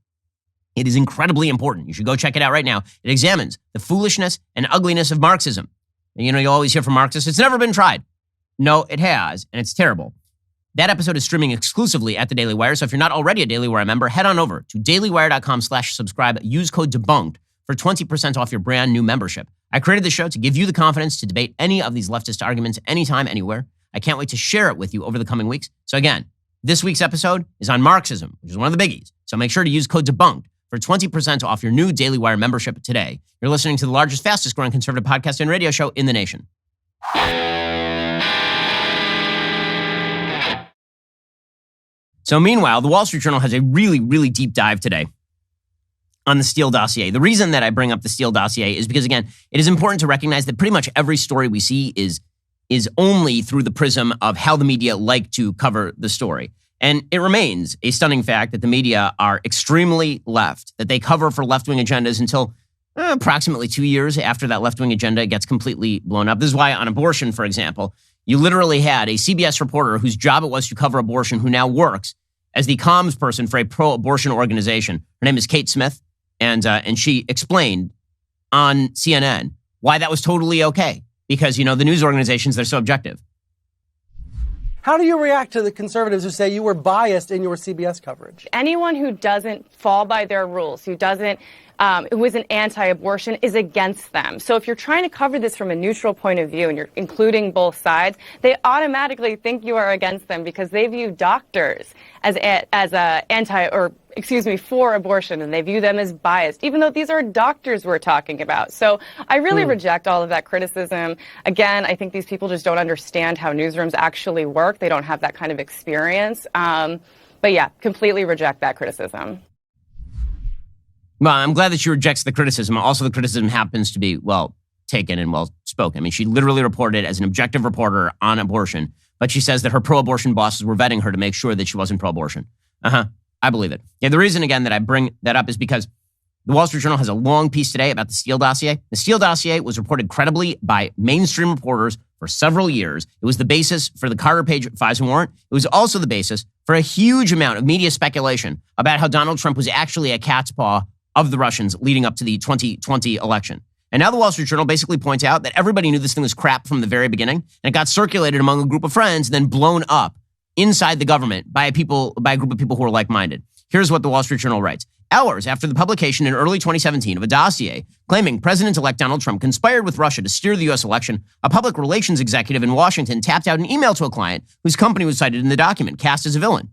it is incredibly important. You should go check it out right now. It examines the foolishness and ugliness of Marxism. And you always hear from Marxists, it's never been tried. No, it has, and it's terrible. That episode is streaming exclusively at the Daily Wire. So if you're not already a Daily Wire member, head on over to dailywire.com/subscribe. Use code DEBUNKED for 20% off your brand new membership. I created the show to give you the confidence to debate any of these leftist arguments anytime, anywhere. I can't wait to share it with you over the coming weeks. So again, this week's episode is on Marxism, which is one of the biggies. So make sure to use code DEBUNKED for 20% off your new Daily Wire membership today. You're listening to the largest, fastest growing conservative podcast and radio show in the nation. So meanwhile, the Wall Street Journal has a really, really deep dive today on the Steele dossier. The reason that I bring up the Steele dossier is because, again, it is important to recognize that pretty much every story we see is only through the prism of how the media like to cover the story. And it remains a stunning fact that the media are extremely left, that they cover for left-wing agendas until approximately 2 years after that left-wing agenda gets completely blown up. This is why on abortion, for example, you literally had a CBS reporter whose job it was to cover abortion who now works as the comms person for a pro-abortion organization. Her name is Kate Smith, and she explained on CNN why that was totally okay. Because, the news organizations, they're so objective. How do you react to the conservatives who say you were biased in your CBS coverage? Anyone who doesn't fall by their rules, who is an anti-abortion, is against them. So if you're trying to cover this from a neutral point of view and you're including both sides, they automatically think you are against them because they view doctors for abortion, and they view them as biased, even though these are doctors we're talking about. So I really reject all of that criticism. Again, I think these people just don't understand how newsrooms actually work. They don't have that kind of experience. But yeah, completely reject that criticism. Well, I'm glad that she rejects the criticism. Also, the criticism happens to be well taken and well spoken. I mean, she literally reported as an objective reporter on abortion, but she says that her pro-abortion bosses were vetting her to make sure that she wasn't pro-abortion. I believe it. Yeah, the reason, again, that I bring that up is because The Wall Street Journal has a long piece today about the Steele dossier. The Steele dossier was reported credibly by mainstream reporters for several years. It was the basis for the Carter Page FISA warrant. It was also the basis for a huge amount of media speculation about how Donald Trump was actually a cat's paw of the Russians leading up to the 2020 election. And now the Wall Street Journal basically points out that everybody knew this thing was crap from the very beginning, and it got circulated among a group of friends and then blown up inside the government by a group of people who are like-minded. Here's what the Wall Street Journal writes. Hours after the publication in early 2017 of a dossier claiming President-elect Donald Trump conspired with Russia to steer the U.S. election, a public relations executive in Washington tapped out an email to a client whose company was cited in the document, cast as a villain.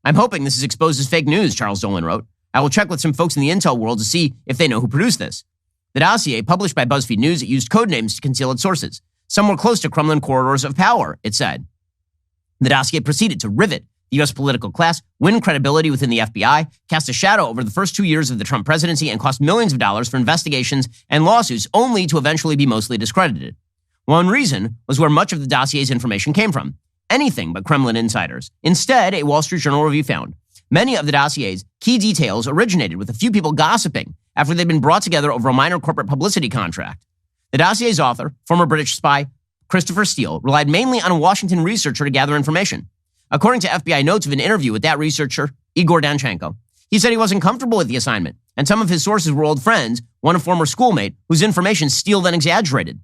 I'm hoping this is exposed as fake news, Charles Dolan wrote. I will check with some folks in the intel world to see if they know who produced this. The dossier, published by BuzzFeed News, used code names to conceal its sources. Some were close to Kremlin corridors of power, it said. The dossier proceeded to rivet the U.S. political class, win credibility within the FBI, cast a shadow over the first 2 years of the Trump presidency, and cost millions of dollars for investigations and lawsuits, only to eventually be mostly discredited. One reason was where much of the dossier's information came from. Anything but Kremlin insiders. Instead, a Wall Street Journal review found many of the dossier's key details originated with a few people gossiping after they'd been brought together over a minor corporate publicity contract. The dossier's author, former British spy Christopher Steele, relied mainly on a Washington researcher to gather information. According to FBI notes of an interview with that researcher, Igor Danchenko, he said he wasn't comfortable with the assignment, and some of his sources were old friends, one a former schoolmate, whose information Steele then exaggerated.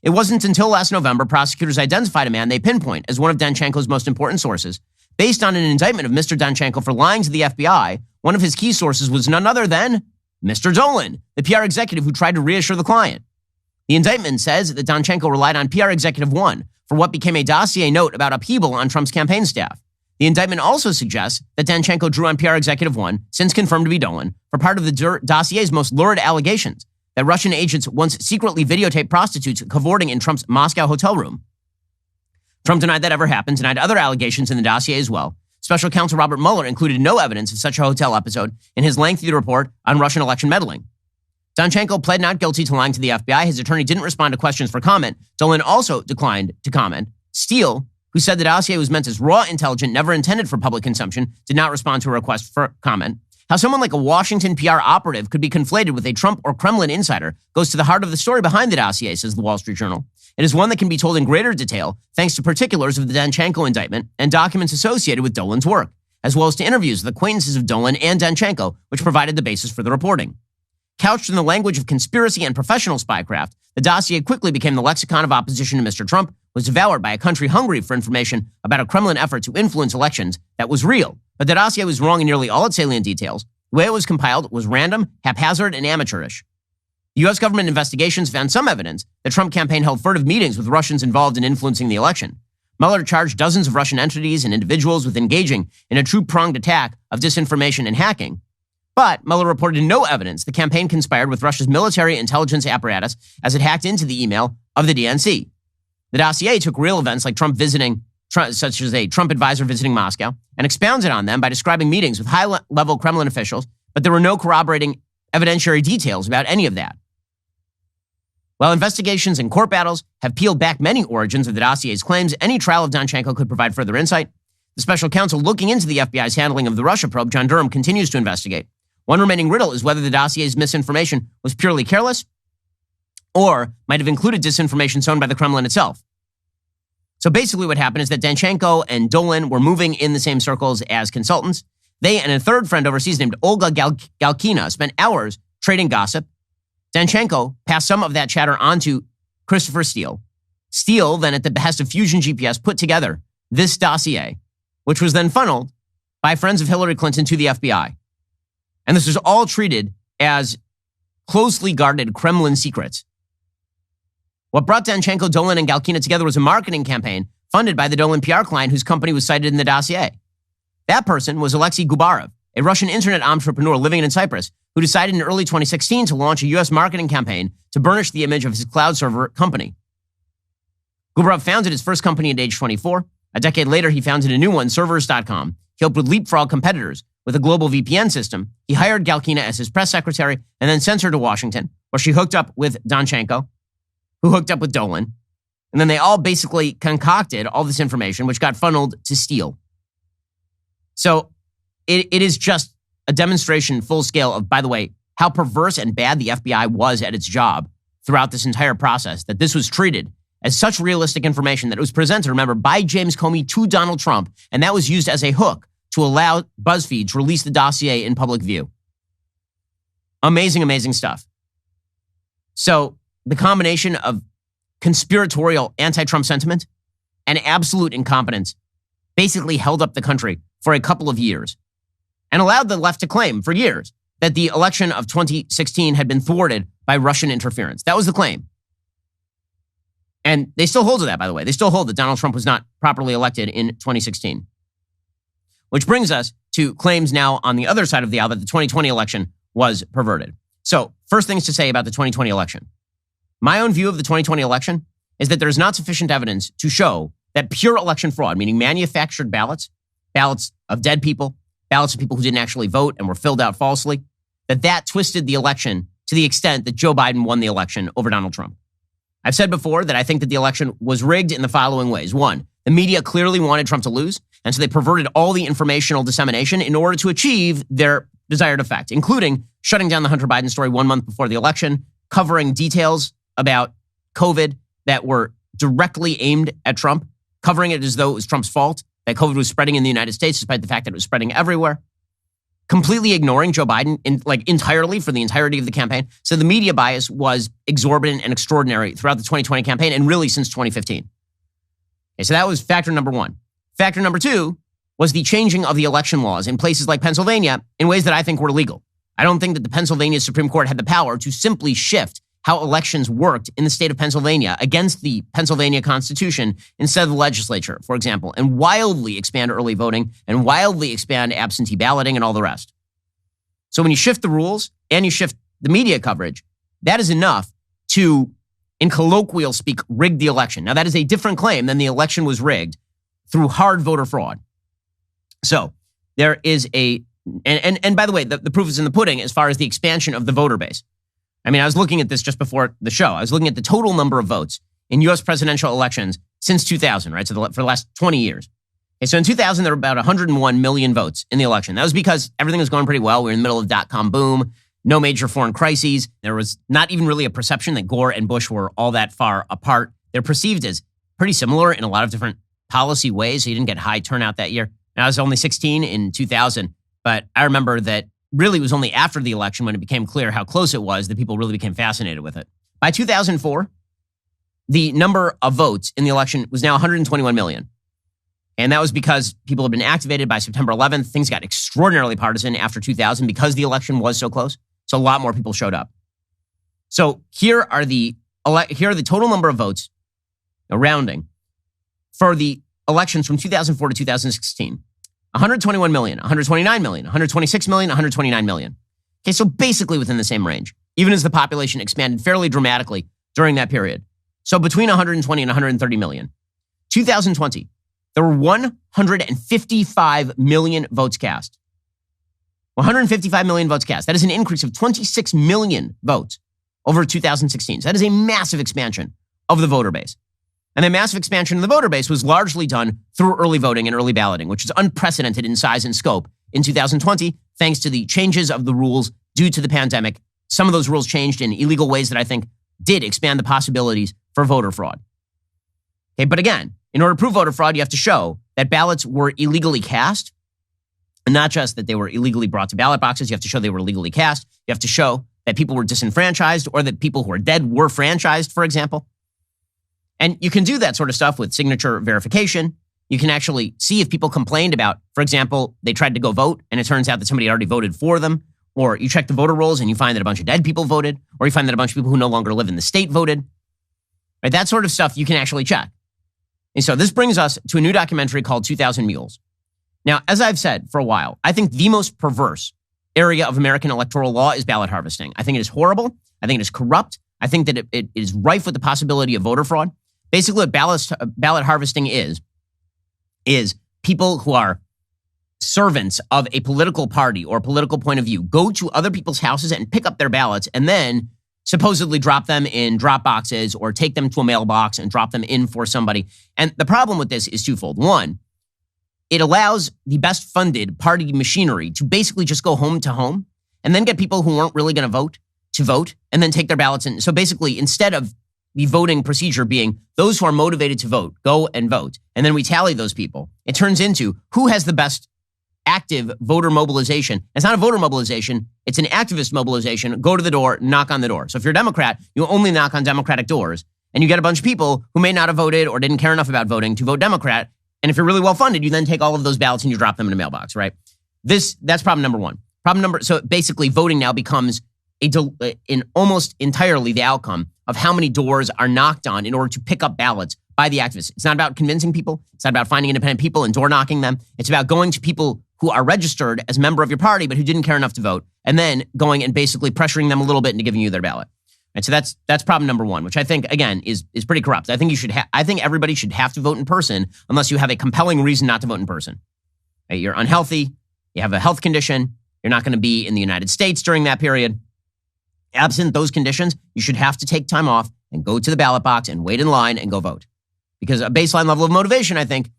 It wasn't until last November prosecutors identified a man they pinpoint as one of Danchenko's most important sources. Based on an indictment of Mr. Danchenko for lying to the FBI, one of his key sources was none other than Mr. Dolan, the PR executive who tried to reassure the client. The indictment says that Danchenko relied on PR Executive 1 for what became a dossier note about upheaval on Trump's campaign staff. The indictment also suggests that Danchenko drew on PR Executive 1, since confirmed to be Dolan, for part of the dossier's most lurid allegations, that Russian agents once secretly videotaped prostitutes cavorting in Trump's Moscow hotel room. Trump denied that ever happened, denied other allegations in the dossier as well. Special counsel Robert Mueller included no evidence of such a hotel episode in his lengthy report on Russian election meddling. Danchenko pled not guilty to lying to the FBI. His attorney didn't respond to questions for comment. Dolan also declined to comment. Steele, who said the dossier was meant as raw intelligence, never intended for public consumption, did not respond to a request for comment. How someone like a Washington PR operative could be conflated with a Trump or Kremlin insider goes to the heart of the story behind the dossier, says the Wall Street Journal. It is one that can be told in greater detail thanks to particulars of the Danchenko indictment and documents associated with Dolan's work, as well as to interviews with acquaintances of Dolan and Danchenko, which provided the basis for the reporting. Couched in the language of conspiracy and professional spycraft, the dossier quickly became the lexicon of opposition to Mr. Trump, was devoured by a country hungry for information about a Kremlin effort to influence elections that was real. But the dossier was wrong in nearly all its salient details. The way it was compiled was random, haphazard, and amateurish. The U.S. government investigations found some evidence the Trump campaign held furtive meetings with Russians involved in influencing the election. Mueller charged dozens of Russian entities and individuals with engaging in a two-pronged attack of disinformation and hacking. But Mueller reported no evidence the campaign conspired with Russia's military intelligence apparatus as it hacked into the email of the DNC. The dossier took real events like such as a Trump advisor visiting Moscow, and expounded on them by describing meetings with high-level Kremlin officials, but there were no corroborating evidentiary details about any of that. While investigations and court battles have peeled back many origins of the dossier's claims, any trial of Danchenko could provide further insight. The special counsel looking into the FBI's handling of the Russia probe, John Durham, continues to investigate. One remaining riddle is whether the dossier's misinformation was purely careless or might have included disinformation sown by the Kremlin itself. So basically what happened is that Danchenko and Dolan were moving in the same circles as consultants. They and a third friend overseas named Olga Galkina spent hours trading gossip. Danchenko passed some of that chatter on to Christopher Steele. Steele, then at the behest of Fusion GPS, put together this dossier, which was then funneled by friends of Hillary Clinton to the FBI. And this was all treated as closely guarded Kremlin secrets. What brought Danchenko, Dolan, and Galkina together was a marketing campaign funded by the Dolan PR client whose company was cited in the dossier. That person was Alexei Gubarev, a Russian internet entrepreneur living in Cyprus, who decided in early 2016 to launch a U.S. marketing campaign to burnish the image of his cloud server company. Gubarev founded his first company at age 24. A decade later, he founded a new one, servers.com. He helped with leapfrog competitors with a global VPN system. He hired Galkina as his press secretary and then sent her to Washington, where she hooked up with Danchenko, who hooked up with Dolan. And then they all basically concocted all this information, which got funneled to Steele. So it is just a demonstration full scale of, by the way, how perverse and bad the FBI was at its job throughout this entire process, that this was treated as such realistic information that it was presented, remember, by James Comey to Donald Trump, and that was used as a hook to allow BuzzFeed to release the dossier in public view. Amazing, amazing stuff. So the combination of conspiratorial anti-Trump sentiment and absolute incompetence basically held up the country for a couple of years and allowed the left to claim for years that the election of 2016 had been thwarted by Russian interference. That was the claim. And they still hold to that, by the way. They still hold that Donald Trump was not properly elected in 2016. Which brings us to claims now on the other side of the aisle that the 2020 election was perverted. So, first things to say about the 2020 election. My own view of the 2020 election is that there is not sufficient evidence to show that pure election fraud, meaning manufactured ballots, ballots of dead people, ballots of people who didn't actually vote and were filled out falsely, that twisted the election to the extent that Joe Biden won the election over Donald Trump. I've said before that I think that the election was rigged in the following ways. One, the media clearly wanted Trump to lose, and so they perverted all the informational dissemination in order to achieve their desired effect, including shutting down the Hunter Biden story 1 month before the election, covering details about COVID that were directly aimed at Trump, covering it as though it was Trump's fault, that COVID was spreading in the United States despite the fact that it was spreading everywhere, completely ignoring Joe Biden entirely for the entirety of the campaign. So the media bias was exorbitant and extraordinary throughout the 2020 campaign and really since 2015. Okay, so that was factor number one. Factor number two was the changing of the election laws in places like Pennsylvania in ways that I think were illegal. I don't think that the Pennsylvania Supreme Court had the power to simply shift how elections worked in the state of Pennsylvania against the Pennsylvania Constitution instead of the legislature, for example, and wildly expand early voting and wildly expand absentee balloting and all the rest. So when you shift the rules and you shift the media coverage, that is enough to, in colloquial speak, rig the election. Now, that is a different claim than the election was rigged through hard voter fraud. So there is and by the way, the proof is in the pudding as far as the expansion of the voter base. I mean, I was looking at this just before the show. I was looking at the total number of votes in U.S. presidential elections since 2000, right? So for the last 20 years. Okay, so in 2000, there were about 101 million votes in the election. That was because everything was going pretty well. We were in the middle of dot-com boom, no major foreign crises. There was not even really a perception that Gore and Bush were all that far apart. They're perceived as pretty similar in a lot of different policy ways. So you didn't get high turnout that year. And I was only 16 in 2000, but I remember that really, it was only after the election when it became clear how close it was that people really became fascinated with it. By 2004, the number of votes in the election was now 121 million. And that was because people had been activated by September 11th. Things got extraordinarily partisan after 2000 because the election was so close. So a lot more people showed up. So here are the total number of votes, rounding, for the elections from 2004 to 2016. 121 million, 129 million, 126 million, 129 million. Okay, so basically within the same range, even as the population expanded fairly dramatically during that period. So between 120 and 130 million. 2020, there were 155 million votes cast. 155 million votes cast. That is an increase of 26 million votes over 2016. So that is a massive expansion of the voter base. And the massive expansion of the voter base was largely done through early voting and early balloting, which is unprecedented in size and scope in 2020, thanks to the changes of the rules due to the pandemic. Some of those rules changed in illegal ways that I think did expand the possibilities for voter fraud. Okay, but again, in order to prove voter fraud, you have to show that ballots were illegally cast, and not just that they were illegally brought to ballot boxes. You have to show they were illegally cast. You have to show that people were disenfranchised or that people who are dead were franchised, for example. And you can do that sort of stuff with signature verification. You can actually see if people complained about, for example, they tried to go vote and it turns out that somebody already voted for them. Or you check the voter rolls and you find that a bunch of dead people voted. Or you find that a bunch of people who no longer live in the state voted. Right? That sort of stuff you can actually check. And so this brings us to a new documentary called 2000 Mules. Now, as I've said for a while, I think the most perverse area of American electoral law is ballot harvesting. I think it is horrible. I think it is corrupt. I think that it is rife with the possibility of voter fraud. Basically, what ballot harvesting is people who are servants of a political party or political point of view go to other people's houses and pick up their ballots and then supposedly drop them in drop boxes or take them to a mailbox and drop them in for somebody. And the problem with this is twofold. One, it allows the best funded party machinery to basically just go home to home and then get people who weren't really going to vote to vote and then take their ballots in. So basically, instead of the voting procedure being those who are motivated to vote, go and vote, and then we tally those people, it turns into who has the best active voter mobilization. It's not a voter mobilization. It's an activist mobilization. Go to the door, knock on the door. So if you're a Democrat, you only knock on Democratic doors, and you get a bunch of people who may not have voted or didn't care enough about voting to vote Democrat. And if you're really well funded, you then take all of those ballots and you drop them in a mailbox, right? That's problem number one. So basically voting now becomes in almost entirely the outcome of how many doors are knocked on in order to pick up ballots by the activists. It's not about convincing people. It's not about finding independent people and door knocking them. It's about going to people who are registered as a member of your party, but who didn't care enough to vote, and then going and basically pressuring them a little bit into giving you their ballot. And so that's problem number one, which I think, again, is pretty corrupt. I think I think everybody should have to vote in person unless you have a compelling reason not to vote in person. Right? You're unhealthy, you have a health condition, you're not going to be in the United States during that period. Absent those conditions, you should have to take time off and go to the ballot box and wait in line and go vote. Because a baseline level of motivation, I think,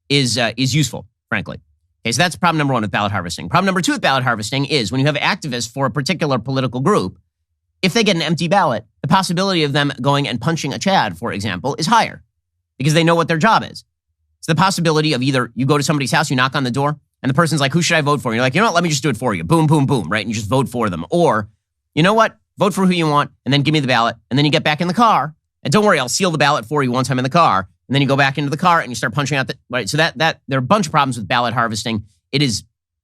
is useful, frankly. Okay, so that's problem number one with ballot harvesting. Problem number two with ballot harvesting is when you have activists for a particular political group, if they get an empty ballot, the possibility of them going and punching a Chad, for example, is higher because they know what their job is. So the possibility of either you go to somebody's house, you knock on the door, and the person's like, who should I vote for? And you're like, you know what, let me just do it for you. Boom, boom, boom, right? And you just vote for them. Or, you know what, vote for who you want, and then give me the ballot, and then you get back in the car, and don't worry, I'll seal the ballot for you once I'm in the car, and then you go back into the car and you start punching out right? So that there are a bunch of problems with ballot harvesting. It is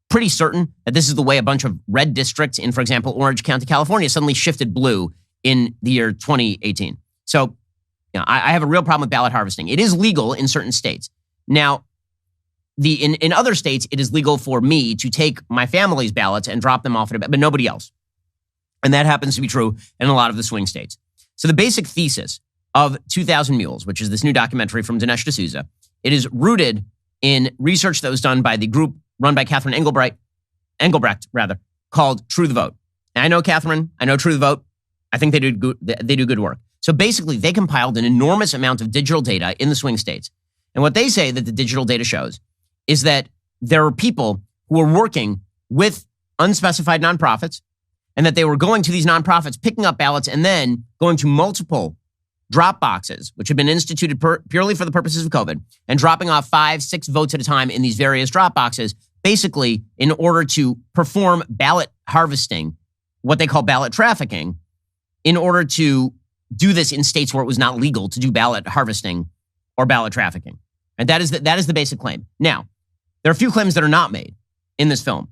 pretty certain that this is the way a bunch of red districts in, for example, Orange County, California, suddenly shifted blue in the year 2018. So, I have a real problem with ballot harvesting. It is legal in certain states. Now, in other states, it is legal for me to take my family's ballots and drop them off at but nobody else. And that happens to be true in a lot of the swing states. So the basic thesis of 2000 Mules, which is this new documentary from Dinesh D'Souza, it is rooted in research that was done by the group run by Catherine Engelbrecht, called True the Vote. And I know Catherine, I know True the Vote. I think they do good work. So basically, they compiled an enormous amount of digital data in the swing states. And what they say that the digital data shows is that there are people who are working with unspecified nonprofits, and that they were going to these nonprofits, picking up ballots, and then going to multiple drop boxes, which have been instituted purely for the purposes of COVID, and dropping off 5-6 votes at a time in these various drop boxes, basically in order to perform ballot harvesting, what they call ballot trafficking, in order to do this in states where it was not legal to do ballot harvesting or ballot trafficking. And that is the basic claim. Now, there are a few claims that are not made in this film.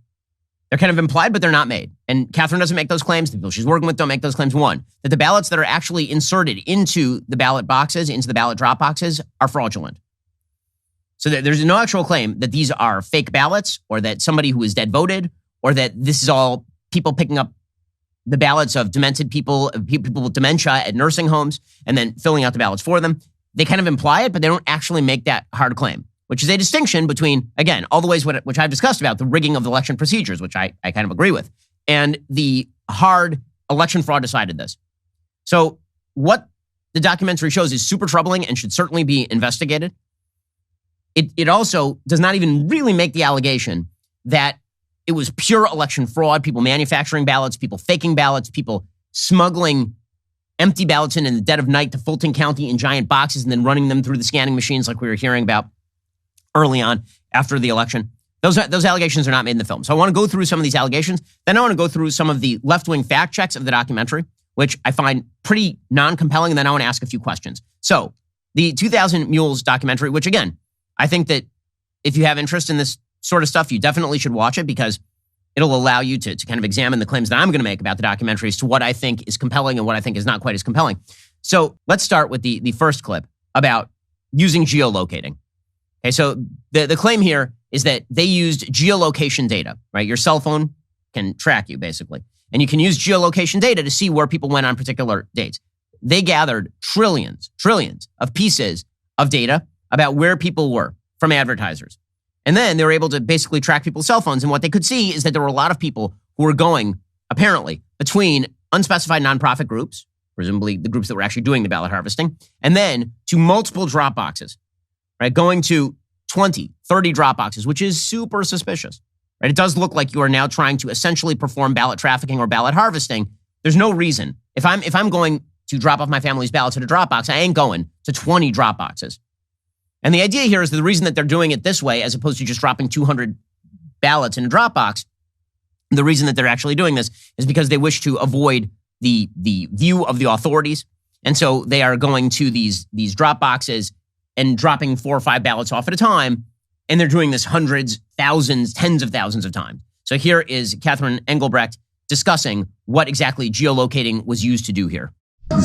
They're kind of implied, but they're not made. And Catherine doesn't make those claims. The people she's working with don't make those claims. One, that the ballots that are actually inserted into the ballot boxes, into the ballot drop boxes, are fraudulent. So there's no actual claim that these are fake ballots, or that somebody who is dead voted, or that this is all people picking up the ballots of demented people with dementia at nursing homes and then filling out the ballots for them. They kind of imply it, but they don't actually make that hard claim, which is a distinction between, again, all the ways which I've discussed about the rigging of election procedures, which I kind of agree with, and the hard election fraud decided this. So what the documentary shows is super troubling and should certainly be investigated. It also does not even really make the allegation that it was pure election fraud, people manufacturing ballots, people faking ballots, people smuggling empty ballots in the dead of night to Fulton County in giant boxes and then running them through the scanning machines like we were hearing about early on after the election. Those allegations are not made in the film. So I want to go through some of these allegations. Then I want to go through some of the left-wing fact checks of the documentary, which I find pretty non-compelling. And then I want to ask a few questions. So the 2000 Mules documentary, which again, I think that if you have interest in this sort of stuff, you definitely should watch it because it'll allow you to kind of examine the claims that I'm going to make about the documentary as to what I think is compelling and what I think is not quite as compelling. So let's start with the first clip about using geolocating. Okay, so the claim here is that they used geolocation data, right? Your cell phone can track you, basically. And you can use geolocation data to see where people went on particular dates. They gathered trillions of pieces of data about where people were from advertisers. And then they were able to basically track people's cell phones. And what they could see is that there were a lot of people who were going, apparently, between unspecified nonprofit groups, presumably the groups that were actually doing the ballot harvesting, and then to multiple drop boxes. Right, going to 20, 30 drop boxes, which is super suspicious. right? It does look like you are now trying to essentially perform ballot trafficking or ballot harvesting. There's no reason. If I'm going to drop off my family's ballots at a drop box, I ain't going to 20 drop boxes. And the idea here is that the reason that they're doing it this way, as opposed to just dropping 200 ballots in a drop box, the reason that they're actually doing this is because they wish to avoid the view of the authorities. And so they are going to these drop boxes and dropping 4 or 5 ballots off at a time. And they're doing this hundreds, thousands, tens of thousands of times. So here is Catherine Engelbrecht discussing what exactly geolocating was used to do here.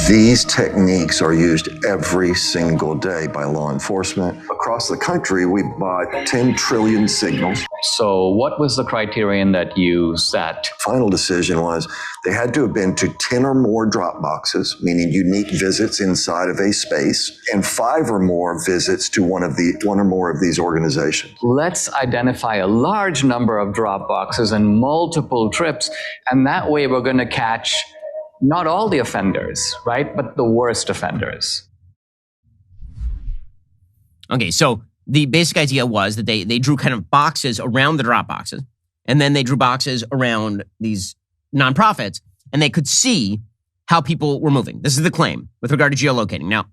These techniques are used every single day by law enforcement. Across the country, we bought 10 trillion signals. So what was the criterion that you set? Final decision was they had to have been to 10 or more drop boxes, meaning unique visits inside of a space, and 5 or more visits to one or more of these organizations. Let's identify a large number of drop boxes and multiple trips, and that way we're going to catch not all the offenders, right? But the worst offenders. Okay, so the basic idea was that they drew kind of boxes around the drop boxes, and then they drew boxes around these nonprofits, and they could see how people were moving. This is the claim with regard to geolocating. Now,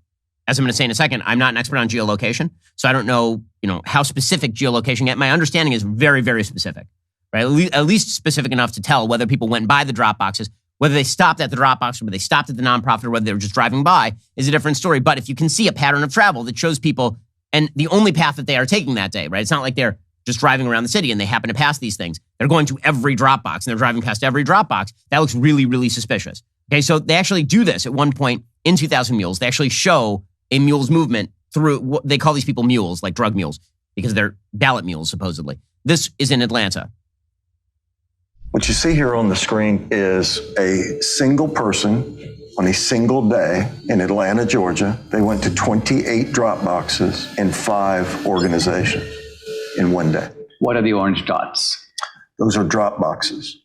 as I'm going to say in a second, I'm not an expert on geolocation, so I don't know, how specific geolocation is. My understanding is very, very specific, right? At least specific enough to tell whether people went by the drop boxes. Whether they stopped at the drop box, or whether they stopped at the nonprofit, or whether they were just driving by is a different story. But if you can see a pattern of travel that shows people, and the only path that they are taking that day, right? It's not like they're just driving around the city and they happen to pass these things. They're going to every drop box and they're driving past every drop box. That looks really, really suspicious. Okay, so they actually do this at one point in 2000 Mules. They actually show a mules movement through, what they call these people mules, like drug mules, because they're ballot mules, supposedly. This is in Atlanta. What you see here on the screen is a single person on a single day in Atlanta, Georgia. They went to 28 drop boxes in 5 organizations in one day. What are the orange dots? Those are drop boxes.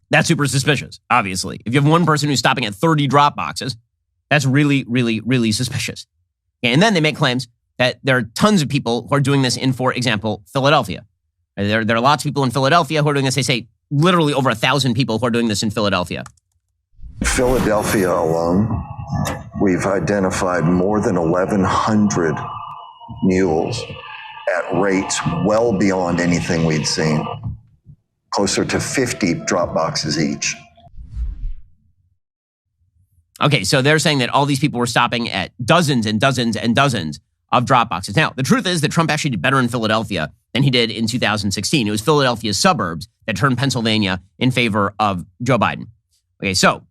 That's super suspicious, obviously. If you have one person who's stopping at 30 drop boxes, that's really, really, really suspicious. Okay, and then they make claims that there are tons of people who are doing this in, for example, Philadelphia. There are lots of people in Philadelphia who are doing this. They say literally over 1,000 people who are doing this in Philadelphia. Philadelphia alone, we've identified more than 1,100 mules at rates well beyond anything we'd seen, closer to 50 drop boxes each. Okay, so they're saying that all these people were stopping at dozens and dozens and dozens of drop boxes. Now, the truth is that Trump actually did better in Philadelphia than he did in 2016. It was Philadelphia's suburbs that turned Pennsylvania in favor of Joe Biden. Okay, so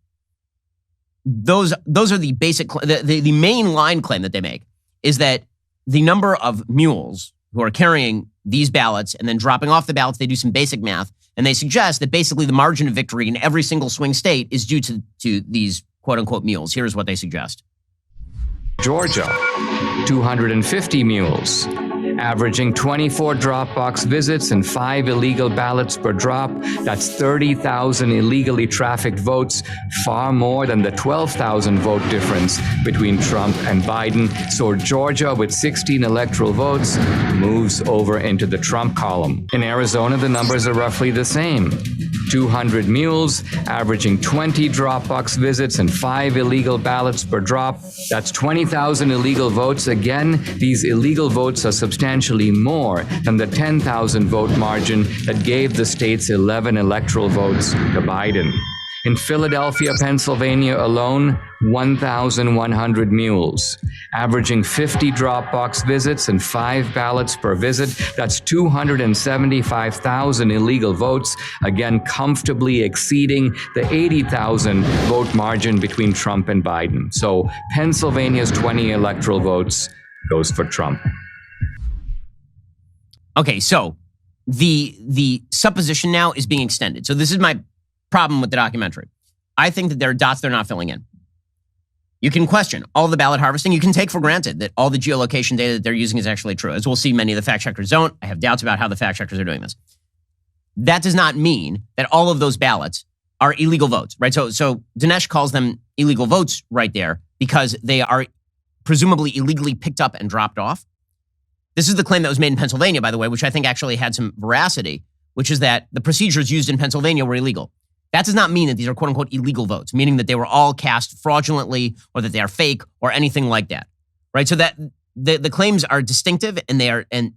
those are the basic, the main line claim that they make is that the number of mules who are carrying these ballots and then dropping off the ballots, they do some basic math, and they suggest that basically the margin of victory in every single swing state is due to these quote-unquote mules. Here's what they suggest. Georgia, 250 mules, averaging 24 drop box visits and 5 illegal ballots per drop. That's 30,000 illegally trafficked votes, far more than the 12,000 vote difference between Trump and Biden. So Georgia, with 16 electoral votes, moves over into the Trump column. In Arizona, the numbers are roughly the same. 200 mules, averaging 20 drop box visits and 5 illegal ballots per drop. That's 20,000 illegal votes. Again, these illegal votes are substantially more than the 10,000 vote margin that gave the state's 11 electoral votes to Biden. In Philadelphia, Pennsylvania alone, 1,100 mules, averaging 50 drop box visits and 5 ballots per visit. That's 275,000 illegal votes, again comfortably exceeding the 80,000 vote margin between Trump and Biden. So Pennsylvania's 20 electoral votes goes for Trump. Okay, so the supposition now is being extended. So this is my problem with the documentary. I think that there are dots they're not filling in. You can question all the ballot harvesting. You can take for granted that all the geolocation data that they're using is actually true. As we'll see, many of the fact checkers don't. I have doubts about how the fact checkers are doing this. That does not mean that all of those ballots are illegal votes, right? So Dinesh calls them illegal votes right there because they are presumably illegally picked up and dropped off. This is the claim that was made in Pennsylvania, by the way, which I think actually had some veracity, which is that the procedures used in Pennsylvania were illegal. That does not mean that these are quote unquote illegal votes, meaning that they were all cast fraudulently or that they are fake or anything like that, right? So that the claims are distinctive and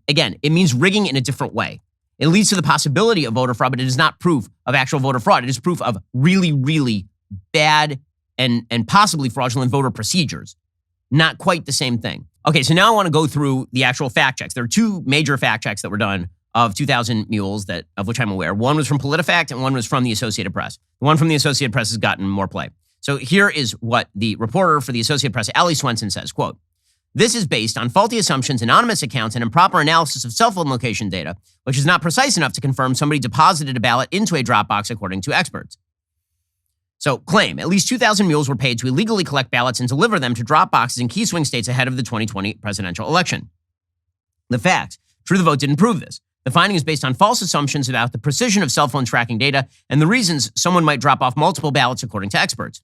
again, it means rigging in a different way. It leads to the possibility of voter fraud, but it is not proof of actual voter fraud. It is proof of really, really bad and possibly fraudulent voter procedures. Not quite the same thing. Okay, so now I want to go through the actual fact checks. There are two major fact checks that were done of 2,000 Mules of which I'm aware. One was from PolitiFact and one was from the Associated Press. The one from the Associated Press has gotten more play. So here is what the reporter for the Associated Press, Allie Swenson, says, quote, "This is based on faulty assumptions, anonymous accounts, and improper analysis of cell phone location data, which is not precise enough to confirm somebody deposited a ballot into a drop box, according to experts." So claim, at least 2,000 Mules were paid to illegally collect ballots and deliver them to drop boxes in key swing states ahead of the 2020 presidential election. The facts, True the Vote didn't prove this. The finding is based on false assumptions about the precision of cell phone tracking data and the reasons someone might drop off multiple ballots, according to experts.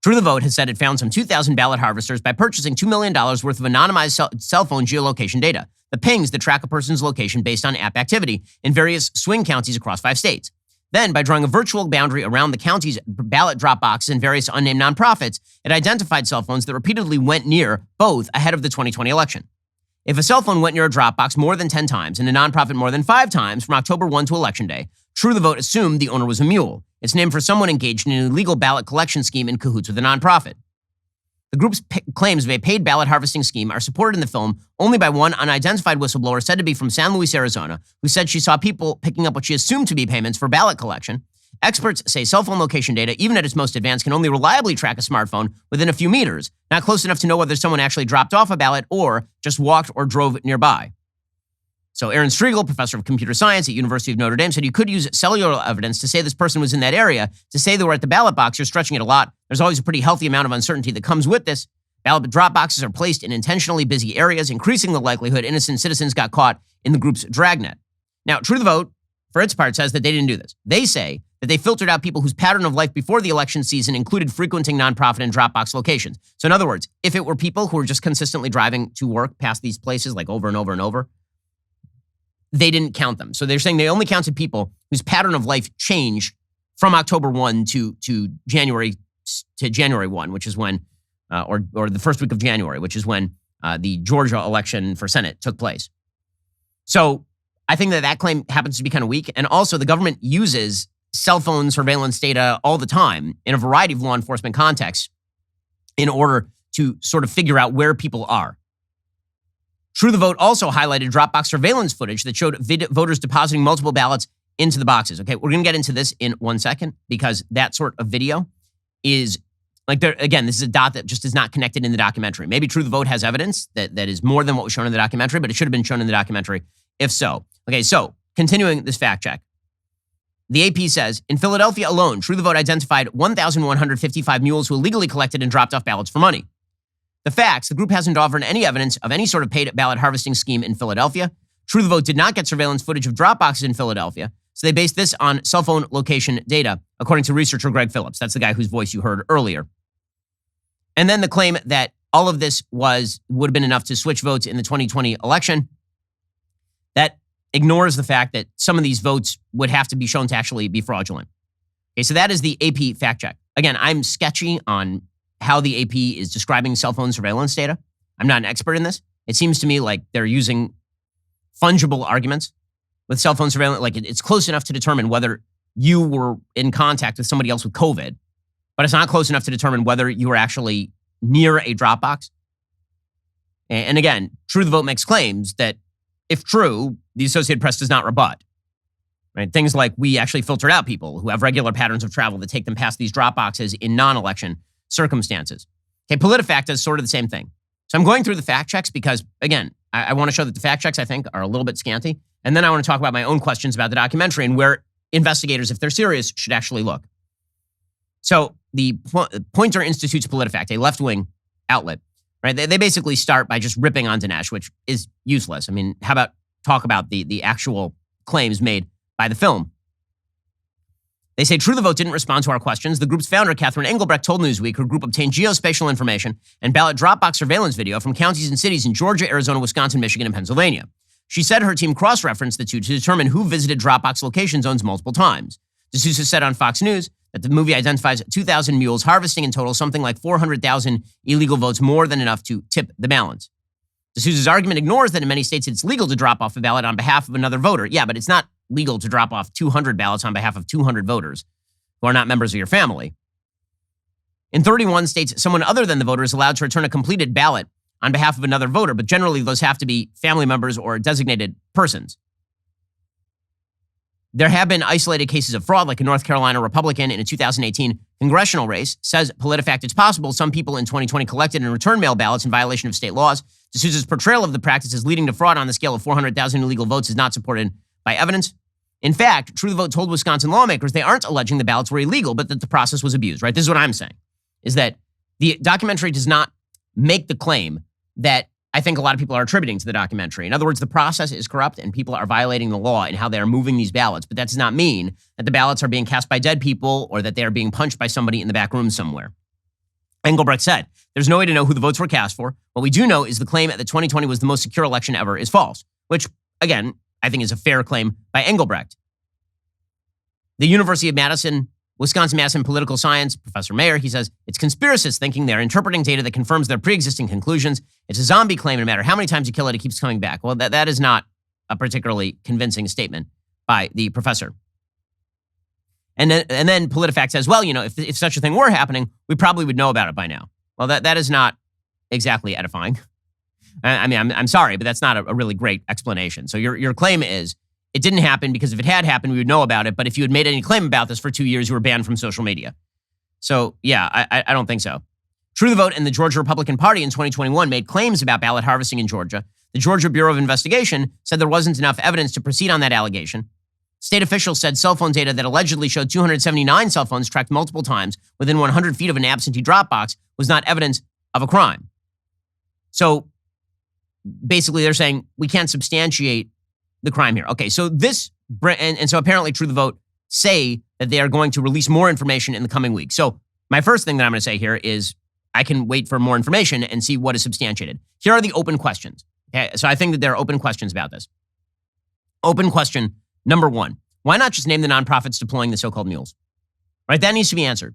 True the Vote has said it found some 2,000 ballot harvesters by purchasing $2 million worth of anonymized cell phone geolocation data, the pings that track a person's location based on app activity in various swing counties across 5 states. Then, by drawing a virtual boundary around the county's ballot drop boxes and various unnamed nonprofits, it identified cell phones that repeatedly went near both ahead of the 2020 election. If a cell phone went near a drop box more than 10 times and a nonprofit more than 5 times from October 1 to Election Day, True the Vote assumed the owner was a mule. It's named for someone engaged in an illegal ballot collection scheme in cahoots with a nonprofit. The group's claims of a paid ballot harvesting scheme are supported in the film only by one unidentified whistleblower said to be from San Luis, Arizona, who said she saw people picking up what she assumed to be payments for ballot collection. Experts say cell phone location data, even at its most advanced, can only reliably track a smartphone within a few meters, not close enough to know whether someone actually dropped off a ballot or just walked or drove nearby. So Aaron Striegel, professor of computer science at University of Notre Dame, said you could use cellular evidence to say this person was in that area. To say they were at the ballot box, you're stretching it a lot. There's always a pretty healthy amount of uncertainty that comes with this. Ballot drop boxes are placed in intentionally busy areas, increasing the likelihood innocent citizens got caught in the group's dragnet. Now, True the Vote, for its part, says that they didn't do this. They say that they filtered out people whose pattern of life before the election season included frequenting nonprofit and drop box locations. So in other words, if it were people who were just consistently driving to work past these places like over and over and over, they didn't count them. So they're saying they only counted people whose pattern of life changed from October 1 to January 1, which is when, or the first week of January, which is when the Georgia election for Senate took place. So I think that claim happens to be kind of weak. And also the government uses cell phone surveillance data all the time in a variety of law enforcement contexts in order to sort of figure out where people are. True the Vote also highlighted Dropbox surveillance footage that showed voters depositing multiple ballots into the boxes. Okay, we're going to get into this in 1 second because that sort of video is like, there again, this is a dot that just is not connected in the documentary. Maybe True the Vote has evidence that is more than what was shown in the documentary, but it should have been shown in the documentary if so. Okay, so continuing this fact check. The AP says, in Philadelphia alone, True the Vote identified 1,155 mules who illegally collected and dropped off ballots for money. The facts, the group hasn't offered any evidence of any sort of paid ballot harvesting scheme in Philadelphia. True the Vote did not get surveillance footage of drop boxes in Philadelphia, so they based this on cell phone location data, according to researcher Greg Phillips. That's the guy whose voice you heard earlier. And then the claim that all of this would have been enough to switch votes in the 2020 election, that ignores the fact that some of these votes would have to be shown to actually be fraudulent. Okay, so that is the AP fact check. Again, I'm sketchy on how the AP is describing cell phone surveillance data. I'm not an expert in this. It seems to me like they're using fungible arguments with cell phone surveillance. Like it's close enough to determine whether you were in contact with somebody else with COVID, but it's not close enough to determine whether you were actually near a drop box. And again, True the Vote makes claims that, if true, the Associated Press does not rebut. Right? Things like we actually filtered out people who have regular patterns of travel that take them past these drop boxes in non-election circumstances. Okay, PolitiFact does sort of the same thing. So I'm going through the fact checks because, again, I want to show that the fact checks, I think, are a little bit scanty. And then I want to talk about my own questions about the documentary and where investigators, if they're serious, should actually look. So the Poynter Institute's PolitiFact, a left-wing outlet, right? They basically start by just ripping on Dinesh, which is useless. I mean, how about talk about the actual claims made by the film? They say True the Vote didn't respond to our questions. The group's founder, Catherine Engelbrecht, told Newsweek her group obtained geospatial information and ballot Dropbox surveillance video from counties and cities in Georgia, Arizona, Wisconsin, Michigan, and Pennsylvania. She said her team cross-referenced the two to determine who visited Dropbox location zones multiple times. D'Souza said on Fox News that the movie identifies 2,000 mules harvesting in total something like 400,000 illegal votes, more than enough to tip the balance. D'Souza's argument ignores that in many states it's legal to drop off a ballot on behalf of another voter. Yeah, but it's not legal to drop off 200 ballots on behalf of 200 voters who are not members of your family. In 31 states, someone other than the voter is allowed to return a completed ballot on behalf of another voter, but generally those have to be family members or designated persons. There have been isolated cases of fraud, like a North Carolina Republican in a 2018 congressional race. Says PolitiFact it's possible some people in 2020 collected and returned mail ballots in violation of state laws. D'Souza's portrayal of the practices leading to fraud on the scale of 400,000 illegal votes is not supported by evidence. In fact, True the Vote told Wisconsin lawmakers they aren't alleging the ballots were illegal, but that the process was abused, right? This is what I'm saying, is that the documentary does not make the claim that I think a lot of people are attributing to the documentary. In other words, the process is corrupt and people are violating the law in how they are moving these ballots, but that does not mean that the ballots are being cast by dead people or that they are being punched by somebody in the back room somewhere. Engelbrecht said, there's no way to know who the votes were cast for. What we do know is the claim that 2020 was the most secure election ever is false, which, again, I think is a fair claim by Engelbrecht. The University of Wisconsin-Madison political science, Professor Mayer, he says, it's conspiracists thinking they're interpreting data that confirms their pre-existing conclusions. It's a zombie claim. No matter how many times you kill it, it keeps coming back. Well, that is not a particularly convincing statement by the professor. And then PolitiFact says, well, you know, if such a thing were happening, we probably would know about it by now. Well, that is not exactly edifying. I mean, I'm sorry, but that's not a really great explanation. So your claim is it didn't happen because if it had happened, we would know about it. But if you had made any claim about this for 2 years, you were banned from social media. So yeah, I don't think so. True the Vote and the Georgia Republican Party in 2021 made claims about ballot harvesting in Georgia. The Georgia Bureau of Investigation said there wasn't enough evidence to proceed on that allegation. State officials said cell phone data that allegedly showed 279 cell phones tracked multiple times within 100 feet of an absentee drop box was not evidence of a crime. So basically they're saying we can't substantiate the crime here. Okay, so so apparently True the Vote say that they are going to release more information in the coming weeks. So my first thing that I'm going to say here is I can wait for more information and see what is substantiated. Here are the open questions. Okay, so I think that there are open questions about this. Open question number one, why not just name the nonprofits deploying the so-called mules? Right, that needs to be answered.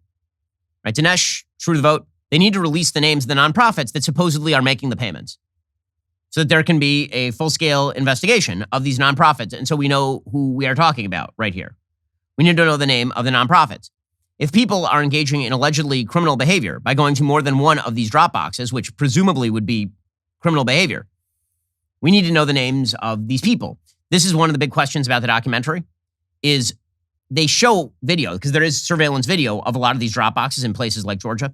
Right, Dinesh, True the Vote, they need to release the names of the nonprofits that supposedly are making the payments so that there can be a full-scale investigation of these nonprofits. And so we know who we are talking about right here. We need to know the name of the nonprofits. If people are engaging in allegedly criminal behavior by going to more than one of these drop boxes, which presumably would be criminal behavior, we need to know the names of these people. This is one of the big questions about the documentary, is they show video, because there is surveillance video of a lot of these drop boxes in places like Georgia.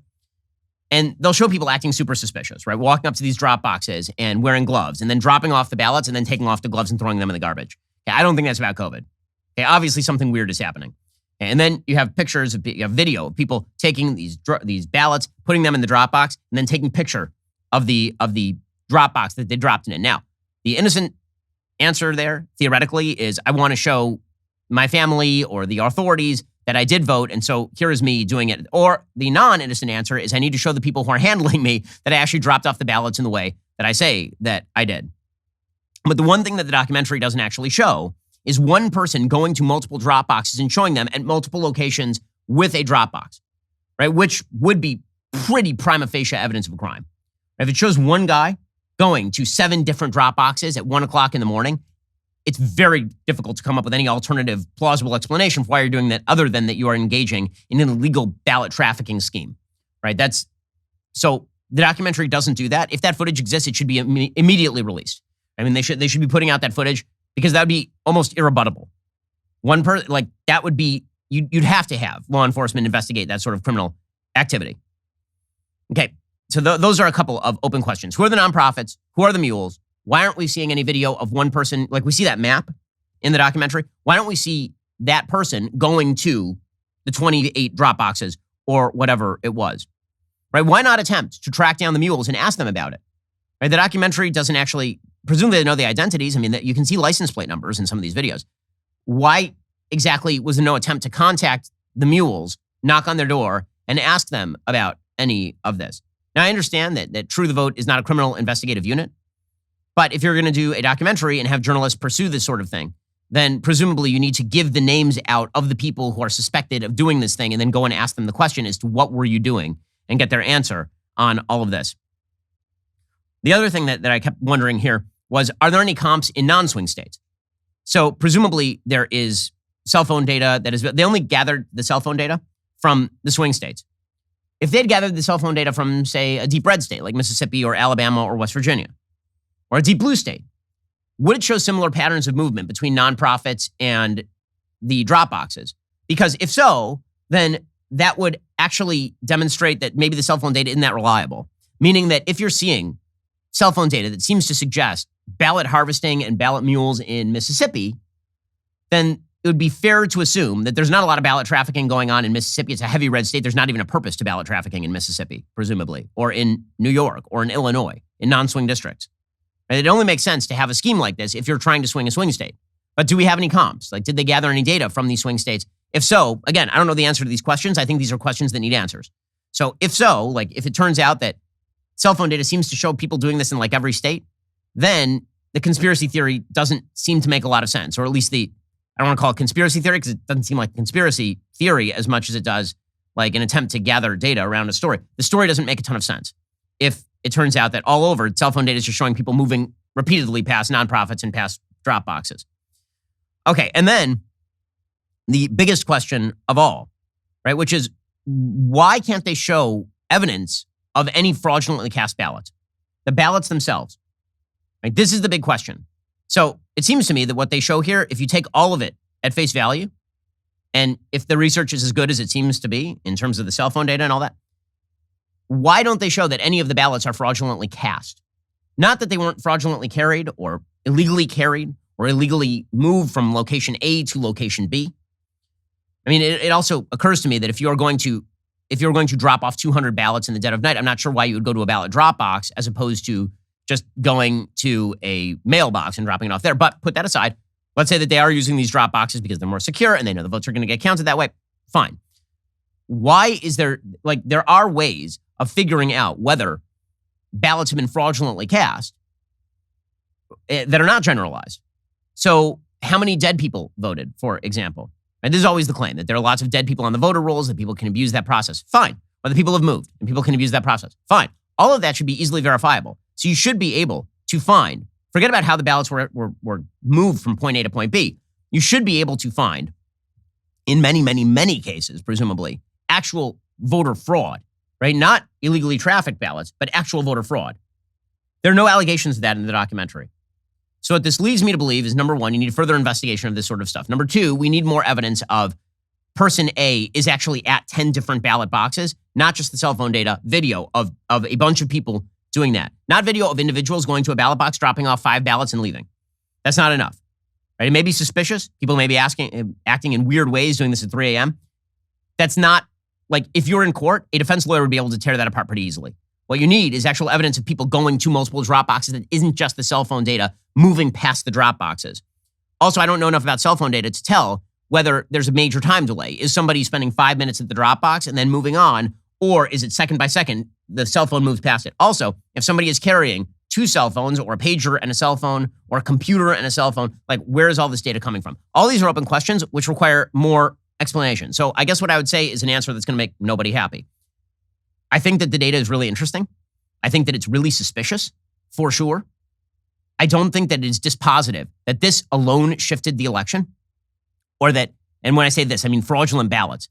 And they'll show people acting super suspicious, right? Walking up to these drop boxes and wearing gloves and then dropping off the ballots and then taking off the gloves and throwing them in the garbage. Okay, I don't think that's about COVID. Okay, obviously something weird is happening. And then you have pictures, you have video of people taking these ballots, putting them in the drop box, and then taking picture of the drop box that they dropped it in. Now, the innocent answer there, theoretically, is I want to show my family or the authorities that I did vote, and so here is me doing it. Or the non-innocent answer is I need to show the people who are handling me that I actually dropped off the ballots in the way that I say that I did. But the one thing that the documentary doesn't actually show is one person going to multiple drop boxes and showing them at multiple locations with a drop box, right? Which would be pretty prima facie evidence of a crime. If it shows one guy going to 7 different drop boxes at 1 o'clock in the morning, it's very difficult to come up with any alternative plausible explanation for why you're doing that other than that you are engaging in an illegal ballot trafficking scheme, right? So the documentary doesn't do that. If that footage exists, it should be immediately released. I mean, they should be putting out that footage because that would be almost irrebuttable. That would be, you'd have to have law enforcement investigate that sort of criminal activity. Okay, so those are a couple of open questions. Who are the nonprofits? Who are the mules? Why aren't we seeing any video of one person? Like we see that map in the documentary. Why don't we see that person going to the 28 drop boxes or whatever it was, right? Why not attempt to track down the mules and ask them about it? Right? The documentary doesn't actually, presumably they know the identities. I mean, you can see license plate numbers in some of these videos. Why exactly was there no attempt to contact the Mules, knock on their door, and ask them about any of this. Now, I understand that True the Vote is not a criminal investigative unit, but if you're going to do a documentary and have journalists pursue this sort of thing, then presumably you need to give the names out of the people who are suspected of doing this thing and then go and ask them the question as to what were you doing and get their answer on all of this. The other thing that I kept wondering here was, are there any comps in non-swing states? So presumably there is cell phone data they only gathered the cell phone data from the swing states. If they'd gathered the cell phone data from, say, a deep red state like Mississippi or Alabama or West Virginia, or a deep blue state, would it show similar patterns of movement between nonprofits and the drop boxes? Because if so, then that would actually demonstrate that maybe the cell phone data isn't that reliable. Meaning that if you're seeing cell phone data that seems to suggest ballot harvesting and ballot mules in Mississippi, then it would be fair to assume that there's not a lot of ballot trafficking going on in Mississippi. It's a heavy red state. There's not even a purpose to ballot trafficking in Mississippi, presumably, or in New York, or in Illinois, in non-swing districts. It only makes sense to have a scheme like this if you're trying to swing a swing state. But do we have any comps? Like, did they gather any data from these swing states? If so, again, I don't know the answer to these questions. I think these are questions that need answers. So if so, like if it turns out that cell phone data seems to show people doing this in like every state, then the conspiracy theory doesn't seem to make a lot of sense. Or at least I don't want to call it conspiracy theory because it doesn't seem like conspiracy theory as much as it does like an attempt to gather data around a story. The story doesn't make a ton of sense if it turns out that all over cell phone data is just showing people moving repeatedly past nonprofits and past drop boxes. Okay, and then the biggest question of all, right, which is why can't they show evidence of any fraudulently cast ballots? The ballots themselves. Right? This is the big question. So it seems to me that what they show here, if you take all of it at face value, and if the research is as good as it seems to be in terms of the cell phone data and all that, why don't they show that any of the ballots are fraudulently cast? Not that they weren't fraudulently carried or illegally moved from location A to location B. I mean, it also occurs to me that if you're going to drop off 200 ballots in the dead of night, I'm not sure why you would go to a ballot drop box as opposed to just going to a mailbox and dropping it off there. But put that aside. Let's say that they are using these drop boxes because they're more secure and they know the votes are going to get counted that way. Fine. Why is there are ways of figuring out whether ballots have been fraudulently cast that are not generalized. So how many dead people voted, for example? And this is always the claim, that there are lots of dead people on the voter rolls, that people can abuse that process. Fine. Or the people have moved and people can abuse that process. Fine. All of that should be easily verifiable. So you should be able to find, forget about how the ballots were moved from point A to point B. You should be able to find, in many, many, many cases, presumably, actual voter fraud, right? Not illegally trafficked ballots, but actual voter fraud. There are no allegations of that in the documentary. So what this leads me to believe is, number one, you need further investigation of this sort of stuff. Number two, we need more evidence of person A is actually at 10 different ballot boxes, not just the cell phone data, video of a bunch of people doing that. Not video of individuals going to a ballot box, dropping off 5 ballots and leaving. That's not enough. Right? It may be suspicious. People may be acting in weird ways, doing this at 3 a.m. That's not, like, if you're in court, a defense lawyer would be able to tear that apart pretty easily. What you need is actual evidence of people going to multiple drop boxes that isn't just the cell phone data moving past the drop boxes. Also, I don't know enough about cell phone data to tell whether there's a major time delay. Is somebody spending 5 minutes at the drop box and then moving on, or is it second by second, the cell phone moves past it? Also, if somebody is carrying 2 cell phones or a pager and a cell phone or a computer and a cell phone, like, where is all this data coming from? All these are open questions which require more explanation. So I guess what I would say is an answer that's going to make nobody happy. I think that the data is really interesting. I think that it's really suspicious, for sure. I don't think that it is dispositive that this alone shifted the election, or that, and when I say this, I mean fraudulent ballots,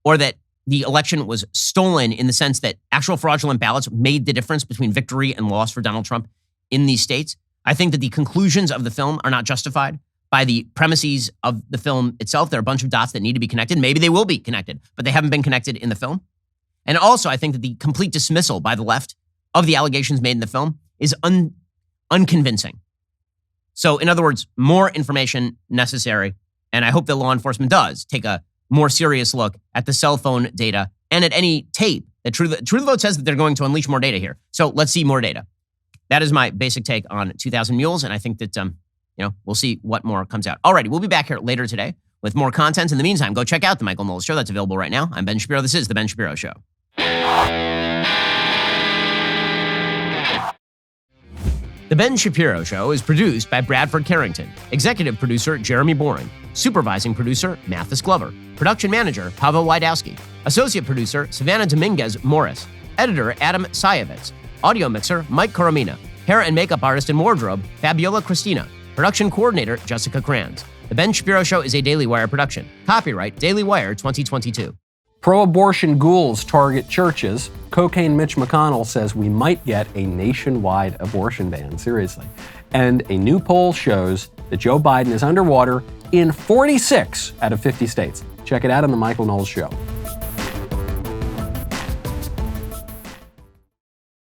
or that the election was stolen in the sense that actual fraudulent ballots made the difference between victory and loss for Donald Trump in these states. I think that the conclusions of the film are not justified by the premises of the film itself. There are a bunch of dots that need to be connected. Maybe they will be connected, but they haven't been connected in the film. And also, I think that the complete dismissal by the left of the allegations made in the film is unconvincing. So, in other words, more information necessary. And I hope that law enforcement does take a more serious look at the cell phone data and at any tape. That True the Vote says that they're going to unleash more data here. So let's see more data. That is my basic take on 2000 Mules. And I think that, we'll see what more comes out. Alrighty, we'll be back here later today with more content. In the meantime, go check out The Michael Knowles Show. That's available right now. I'm Ben Shapiro. This is The Ben Shapiro Show. The Ben Shapiro Show is produced by Bradford Carrington, executive producer Jeremy Boring, supervising producer Mathis Glover, production manager Pavel Wydowski, associate producer Savannah Dominguez Morris, editor Adam Sayevitz, audio mixer Mike Coromina, hair and makeup artist and wardrobe Fabiola Cristina, production coordinator Jessica Kranz. The Ben Shapiro Show is a Daily Wire production. Copyright Daily Wire 2022. Pro-abortion ghouls target churches. Cocaine Mitch McConnell says we might get a nationwide abortion ban. Seriously. And a new poll shows that Joe Biden is underwater in 46 out of 50 states. Check it out on The Michael Knowles Show.